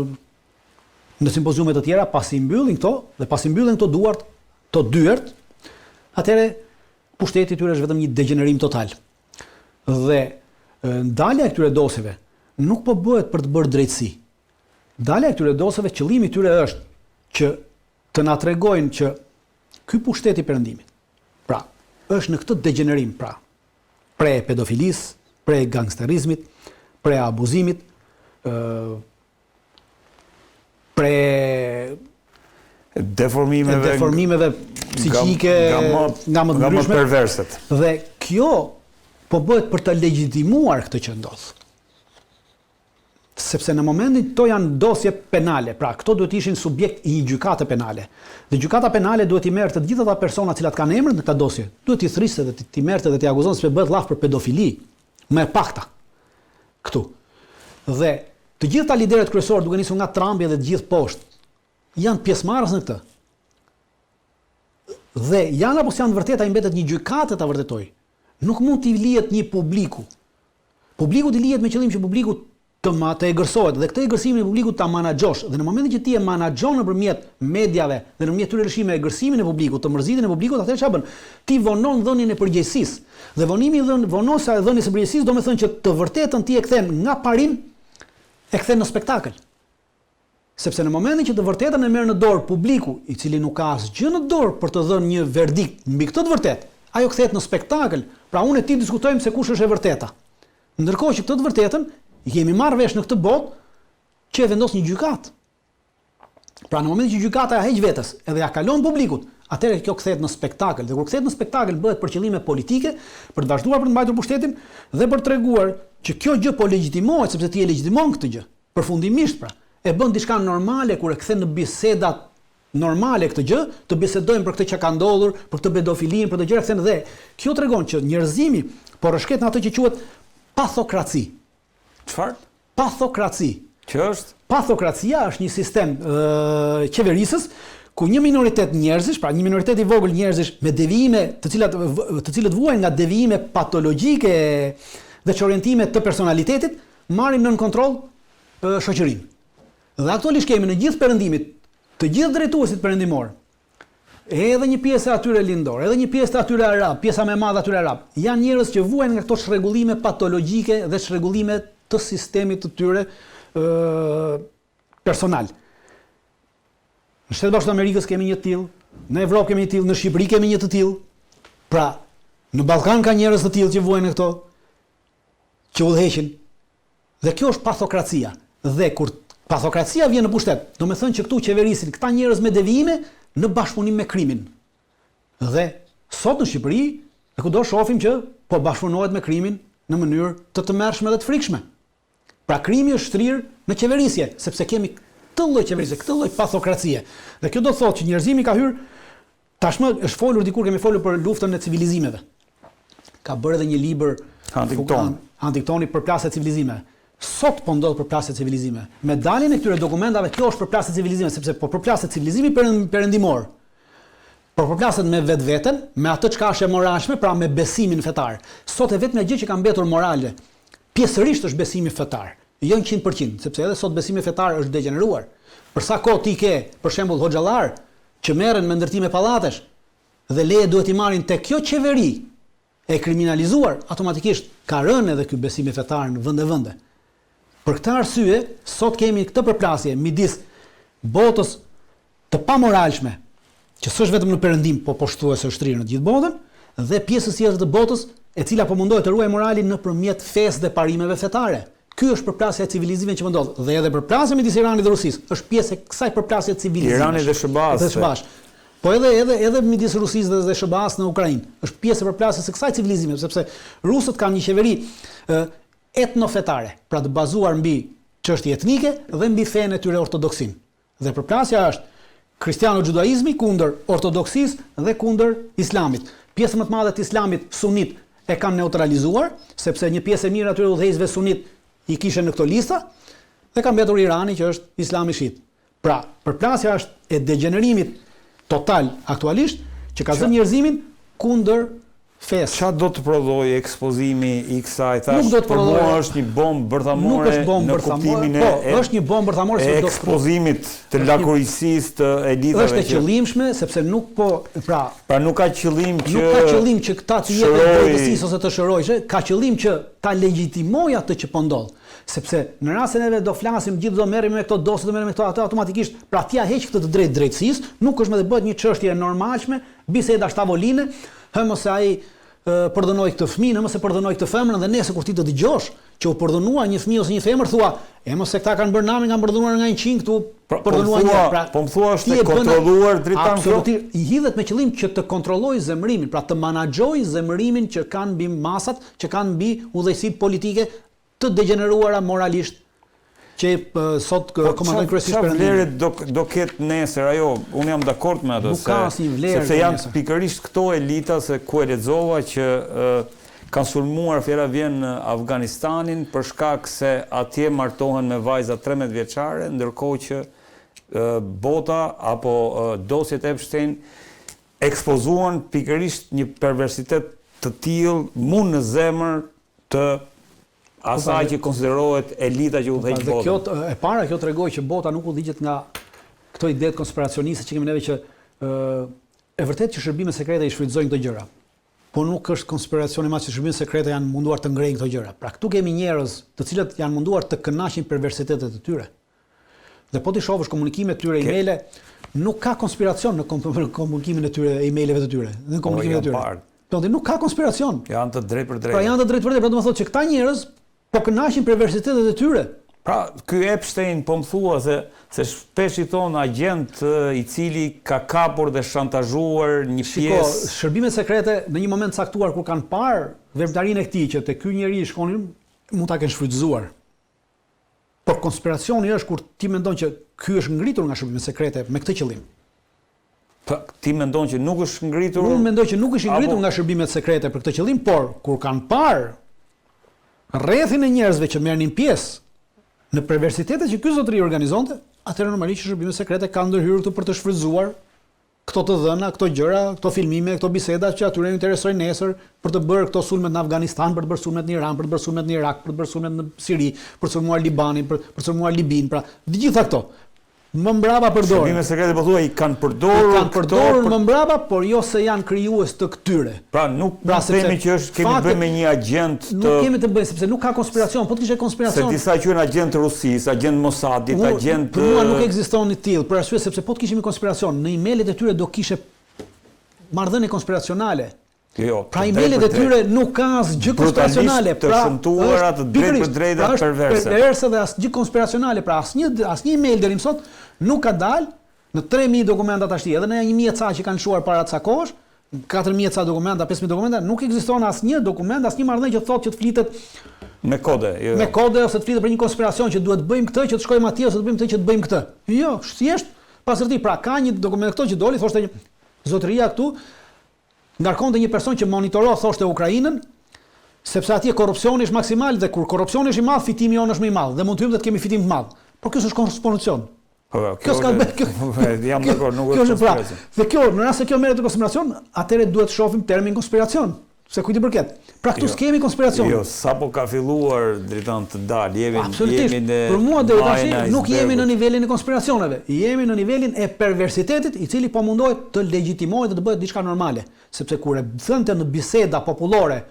në simpoziume të tjera, pasi mbyllin këto dhe pasi mbyllin këto duart, të dyert, atëherë pushteti i tyre është vetëm një degenerim total. Dhe ndalja e këtyre dosjeve nuk po bëhet për të bërë drejtësi. Ndalja e këtyre dosjeve, qëllimi i tyre është që të na tregojnë që ky pushtet i Perëndimit, pra, është në këtë degenerim, pra, pre pedofilisë, pre gangsterizmit, pre abuzimit, pre deformimeve psiqike nga më të ndryshme perverset. Dhe kjo po bëhet për të legjitimuar këtë që ndodh. Sepse në momentin këto janë dosje penale, pra këto duhet ishin subjekt i një gjykate penale. Dhe gjykata penale duhet i merrte të gjitha ata persona cilat kanë emër në këtë dosje, duhet i thrisë dhe ti merrte dhe ti akuzon se bëhet llaf për pedofili, më e pakta. Këtu. Dhe të gjitha liderët kryesorë duke nisur nga Trumpi dhe të gjithë poshtë janë pjesëmarrës në këtë. Dhe janë apo janë vërteta i mbetet një gjykatë ta vërtetoj. Nuk mund t'i lihet një publiku. Publiku t'i lihet me qëllim që publiku të egërsohet dhe këtë egërsimin e publikut ta menaxhosh dhe në momentin që ti e menaxhon nëpërmjet mediave dhe nëpërmjet këtyre lëshime egërsimin e publikut, të mërzitjen e publikut, atëherë çfarë bën? Ti vonon dhënien e përgjegjësisë. Dhe vonimi i vonosa e dhënies së përgjegjësisë do të thonë që të vërtetën ti e kthen nga parim e kthen në spektakël. Sepse në momentin që të vërtetën e merr në dorë publiku, i cili nuk ka asgjë në dorë për të dhënë një verdikt mbi këtë të vërtetë, ajo kthehet në spektakël. Pra unë e ti diskutojmë se kush është e vërteta. Ndërkohë që këtë të vërtetën jemi marrë vesh në këtë botë që e vendos një gjykatë. Pra në momentin që gjykata ja heq vetes edhe ja kalon publikut, atëherë kjo kthehet në spektakël. Dhe kur kthehet në spektakël bëhet për qëllime politike, për të vazhduar për të mbajtur pushtetin dhe për treguar që kjo gjë po legjitimohet sepse ti e legjitimon këtë gjë. Përfundimisht pra, e bën diçka normale kur e kthen në bisedat normale këtë gjë, të bisedojmë për këtë që ka ndodhur, për këtë pedofilin, për të gjëra kthen dhe kjo tregon që njerëzimi po rrshket në atë që quhet pathokraci. Çfarë? Pathokraci. Që është? Pathokracia është një sistem qeverisës ku një minoritet njerëzish, pra një minoritet i vogël njerëzish me devijime, të cilët vuajnë nga devijime patologjike dhe çorientime të personalitetit, marrin nën kontroll shoqërinë. Dhe aktualisht kemi në gjithë perëndimit, të gjithë drejtuesit perëndimor, edhe një pjesë atyre lindor, edhe një pjesë atyre arab, pjesa më e madhe atyre arab, janë njerëz që vuajnë nga këto çrregullime patologjike dhe çrregullime të sistemit të tyre personal. Në Shtetet Bashkuara të Amerikës kemi një të tillë, në Evropë kemi një të tillë, në Shqipëri kemi një të tillë. Pra, në Ballkan ka njerëz të tillë që vuajnë në këto, që udhëheqin. Dhe kjo është pathokracia. Dhe kur pathokracia vjen në pushtet, do të thonë që këtu qeverisin këta njerëz me devijime në bashkëpunim me krimin. Dhe sot në Shqipëri, ne kudo shohim që po bashkëpunohet me krimin në mënyrë të tmerrshme dhe të frikshme. Pra krimi është shtrirë në qeverisje, sepse kemi këtë lloj qeverisje, këtë lloj pathokracie. Dhe kjo do thotë që njerëzimi ka hyrë tashmë është folur dikur kemi folur për luftën e civilizimeve. Ka bërë edhe një libër Huntingtoni për plasje e civilizimeve. Sot po ndodh përplasje civilizime. Me daljen e këtyre dokumentave kjo është përplasje civilizime, sepse po përplaset civilizimi perëndimor. Por përplaset me vetveten, me atë çka është e moralshme, pra me besimin fetar. Sot e vetmja gjë që ka mbetur morale, pjesërisht është besimi fetar. Jo 100%, sepse edhe sot besimi fetar është degeneruar. Për sa kohë ti ke, për shembull, hoxhallar që merren me ndërtime pallatesh dhe leje duhet i marrin tek kjo qeveri e kriminalizuar, automatikisht ka rënë edhe ky besimi fetar në vende. Për këtë arsye, sot kemi këtë përplasje midis botës të pamoralshme, që s'është vetëm në perëndim, po poshtuese është shtrirë në gjithë botën, dhe pjesës tjetër të botës, e cila po mundohet të ruajë moralin nëpërmjet fesë dhe parimeve fetare. Ky është përplasja e civilizimit që ndodh. Dhe edhe përplasja midis Iranit dhe Rusisë është pjesë e kësaj përplasje civilizime. Irani dhe SBA-s. Po edhe midis Rusisë dhe SBA-s në Ukrainë është pjesë e përplasjes së kësaj civilizime, sepse rusët kanë një qeveri etnofetare, pra të bazuar mbi çështje etnike dhe mbi fenë e tyre ortodoksin. Dhe përplasja është kristiano-judaizmi kundër ortodoksisë dhe kundër islamit. Pjesa më e madhe të islamit sunit e kanë neutralizuar, sepse një pjesë e mirë atyre udhëheqësve sunit i kishin në këto lista dhe ka mbetur Irani që është islami shit. Pra, përplasja është e degenerimit total aktualisht që ka zënë njerëzimin kundër fesë. Çfarë do të prodhojë ekspozimi i kësaj? Nuk do të prodhojë. Është një bombë bërthamore në kuptimin e është një bombë bërthamore e ekspozimit të lakurisisë të elitave. Është e qëllimshme sepse nuk nuk ka qëllim që këta të jetë drejtësisë ose të shërojë, ka qëllim që ta legjitimojë atë që po ndodh. Sepse në rastin neve do flasim gjithë do merrem me këto dosje, do merrem me këto atë automatikisht, pra ti ja heq këtë të drejtësisë, nuk është më të bëhet një çështje e normalshme, biseda shtavoline, mos ai përdhënoi këtë fëmijë, mos e përdhënoi këtë femrën dhe nesër kur ti të dëgjosh që u përdhënua një fëmijë ose një femër, thua, mos se këta kanë bërë namin, kanë përdhunuar nga 100 këtu, përdhunuar një. Po më thua është e kontrolluar dritan kjo? Absolutisht, i hidhet me qëllim që të kontrollojë zemërimin, pra të menaxhojë zemërimin që kanë mbi masat, që kanë mbi udhëheqësitë politike të degeneruara moralisht, që sot komandojnë kryesisht Perëndimit. Vlerë do ketë nesër ajo, unë jam dakord me ato, sepse janë pikërisht këto elita, se ku e lexova që kanë sulmuar, fjera vjen në Afganistanin për shkak se atje martohen me vajza 13 vjeçare, ndërkohë që bota apo dosjet Epstein ekspozuan pikërisht një perversitet të tillë mund në zemër të asaj që konsiderohet elita që udhëheq botën. E para kjo tregoi që bota nuk udhëhiqet nga këto ide konspiracioniste që kemi neve që e vërtet që shërbimet sekrete i shfrytëzojnë këto gjëra. Po nuk është konspiracioni mas që shërbimet sekrete janë munduar të ngrejnë këto gjëra. Pra këtu kemi njerëz të cilët janë munduar të kënaqin perversitetet e tyre. Dhe po ti shohësh komunikimet e tyre emaile, nuk ka konspiracion në komunikimin e tyre emaileve të tyre, në komunikimin e tyre. Po nuk ka konspiracion. Janë të drejtë për drejtë. Pra janë të drejtë për drejtë, pra do të thotë që këta njerëz po kënaqin perversitetet e tyre. Pra, ky Epstein po më thua se shpesh i thon agent i cili ka kapur dhe shantazhuar një pjesë. Shërbimet sekrete në një moment caktuar kur kanë parë veprimtarinë e këtij që te ky njeri shkonin, mund ta kenë shfrytëzuar. Por konspiracioni është kur ti mendon që ky është ngritur nga shërbimet sekrete me këtë qëllim. Ti mendon që nuk është ngritur? Unë mendoj që nuk është ngritur nga shërbimet sekrete për këtë qëllim, por kur kanë parë rrethin e njerëzve që merrnin pjesë në perversitetet që ky zotëri organizonte, atëherë normalisht shërbimet sekrete kanë ndërhyrë këtu për të shfrytëzuar këto të dhëna, këto gjëra, këto filmime, këto biseda që atyre interesojnë nesër për të bërë këto sulmet në Afganistan, për të bërë sulmet në Iran, për të bërë sulmet në Irak, për të bërë sulmet në Siri, për të sulmuar Libanin, për të sulmuar Libin, pra të gjitha këto. Më mbrapa përdorën. Shërbimet sekrete po thua i kanë përdorur më mbrapa, por jo se janë krijues të këtyre. Pra nuk themi që kemi të bëjmë me një agent të... Nuk kemi të bëjmë, sepse nuk ka konspiracion, po të kishte konspiracion. Se disa quhen agent të Rusisë, agent Mossadit, agent... Për mua nuk ekziston i tillë, për arsye sepse po të kishim konspiracion, në emailet e tyre do kishe marrëdhënie konspiracionale. Jo, pra emailet e tyre nuk ka asgjë konspiracionale, pra të shëmtuara të drejtë për drejta perverse dhe asgjë konspiracionale, pra asnjë email deri më sot nuk ka dalë në 3000 dokumenta tash, edhe në 1000 ca që kanë shuar para ca kohësh, 4000 ca dokumenta, 5000 dokumenta, nuk ekziston asnjë dokument, asnjë marrëdhënie që thotë që të flitet me kode, jo. Me kode ose të flitet për një konspiracion që duhet bëjmë këtë, që të shkojmë atje ose të bëjmë këtë që të bëjmë këtë. Jo, thjesht pasërti, pra ka një dokument këto që doli, thoshte një zotëria këtu ngarkonte një person që monitoro thoshte Ukrainën, sepse atje korrupsioni është maksimal dhe kur korrupsioni është i madh, fitimi jonë është më i madh dhe mund të hyjmë dhe të kemi fitim të madh. Por kjo është konspiracion. Kjo jam dakord, nuk është konspiracion. Dhe kjo, në rast se kjo merret të konspiracion, atëherë duhet të shohim termin konspiracion, se kujt i përket. Pra këtu s'kemi konspiracion. Jo, sapo ka filluar dritan të dalë, jemi në për mua deri tash nuk jemi në nivelin e konspiracioneve. Jemi në nivelin e perversitetit, i cili po mundohet të legjitimohet dhe të bëhet diçka normale, sepse kur e thënte në biseda popullore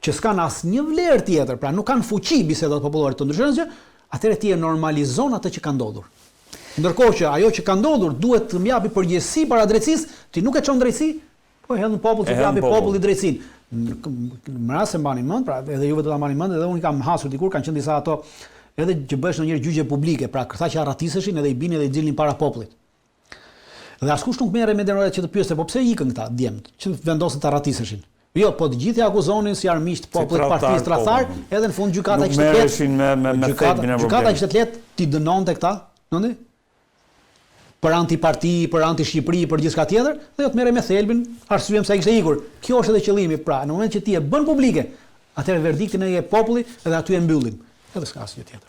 që s'kan asnjë vlerë tjetër, pra nuk kanë fuqi bisedat popullore të ndryshme gjë, atëherë ti e normalizon atë që ka ndodhur. Ndërkohë që ajo që ka ndodhur duhet të mjapi përgjegjësi para drejtësisë, ti nuk e çon drejtësi, po e hedh në popull që japi populli drejtësinë. Më rast se mbani mend, pra edhe juve do ta mbani mend, edhe unë kam hasur dikur, kanë qenë disa ato edhe që bëhesh në një gjyqje publike, pra këta që arratiseshin edhe i binin edhe i xhilnin para popullit. Dhe askush nuk merret me denore që të pyeste, po pse ikën këta djemt, që vendosën të arratiseshin. Jo, po të gjithë akuzonin si armiqt popullit partisë tradhtar, edhe në fund gjykata kishte letë. Nuk merreshin me thelbin e gjykata kishte letë ti dënonte këta, ëndë? Për antiparti, për anti-Shqipëri, për gjithçka tjetër, dhe jo të merrej me thelbin, arsyem se ai kishte ikur. Kjo është edhe qëllimi, pra, në moment që ti e bën publike, atëherë verdiktin e jep populli dhe aty e mbyllin. Edhe s'ka asgjë tjetër.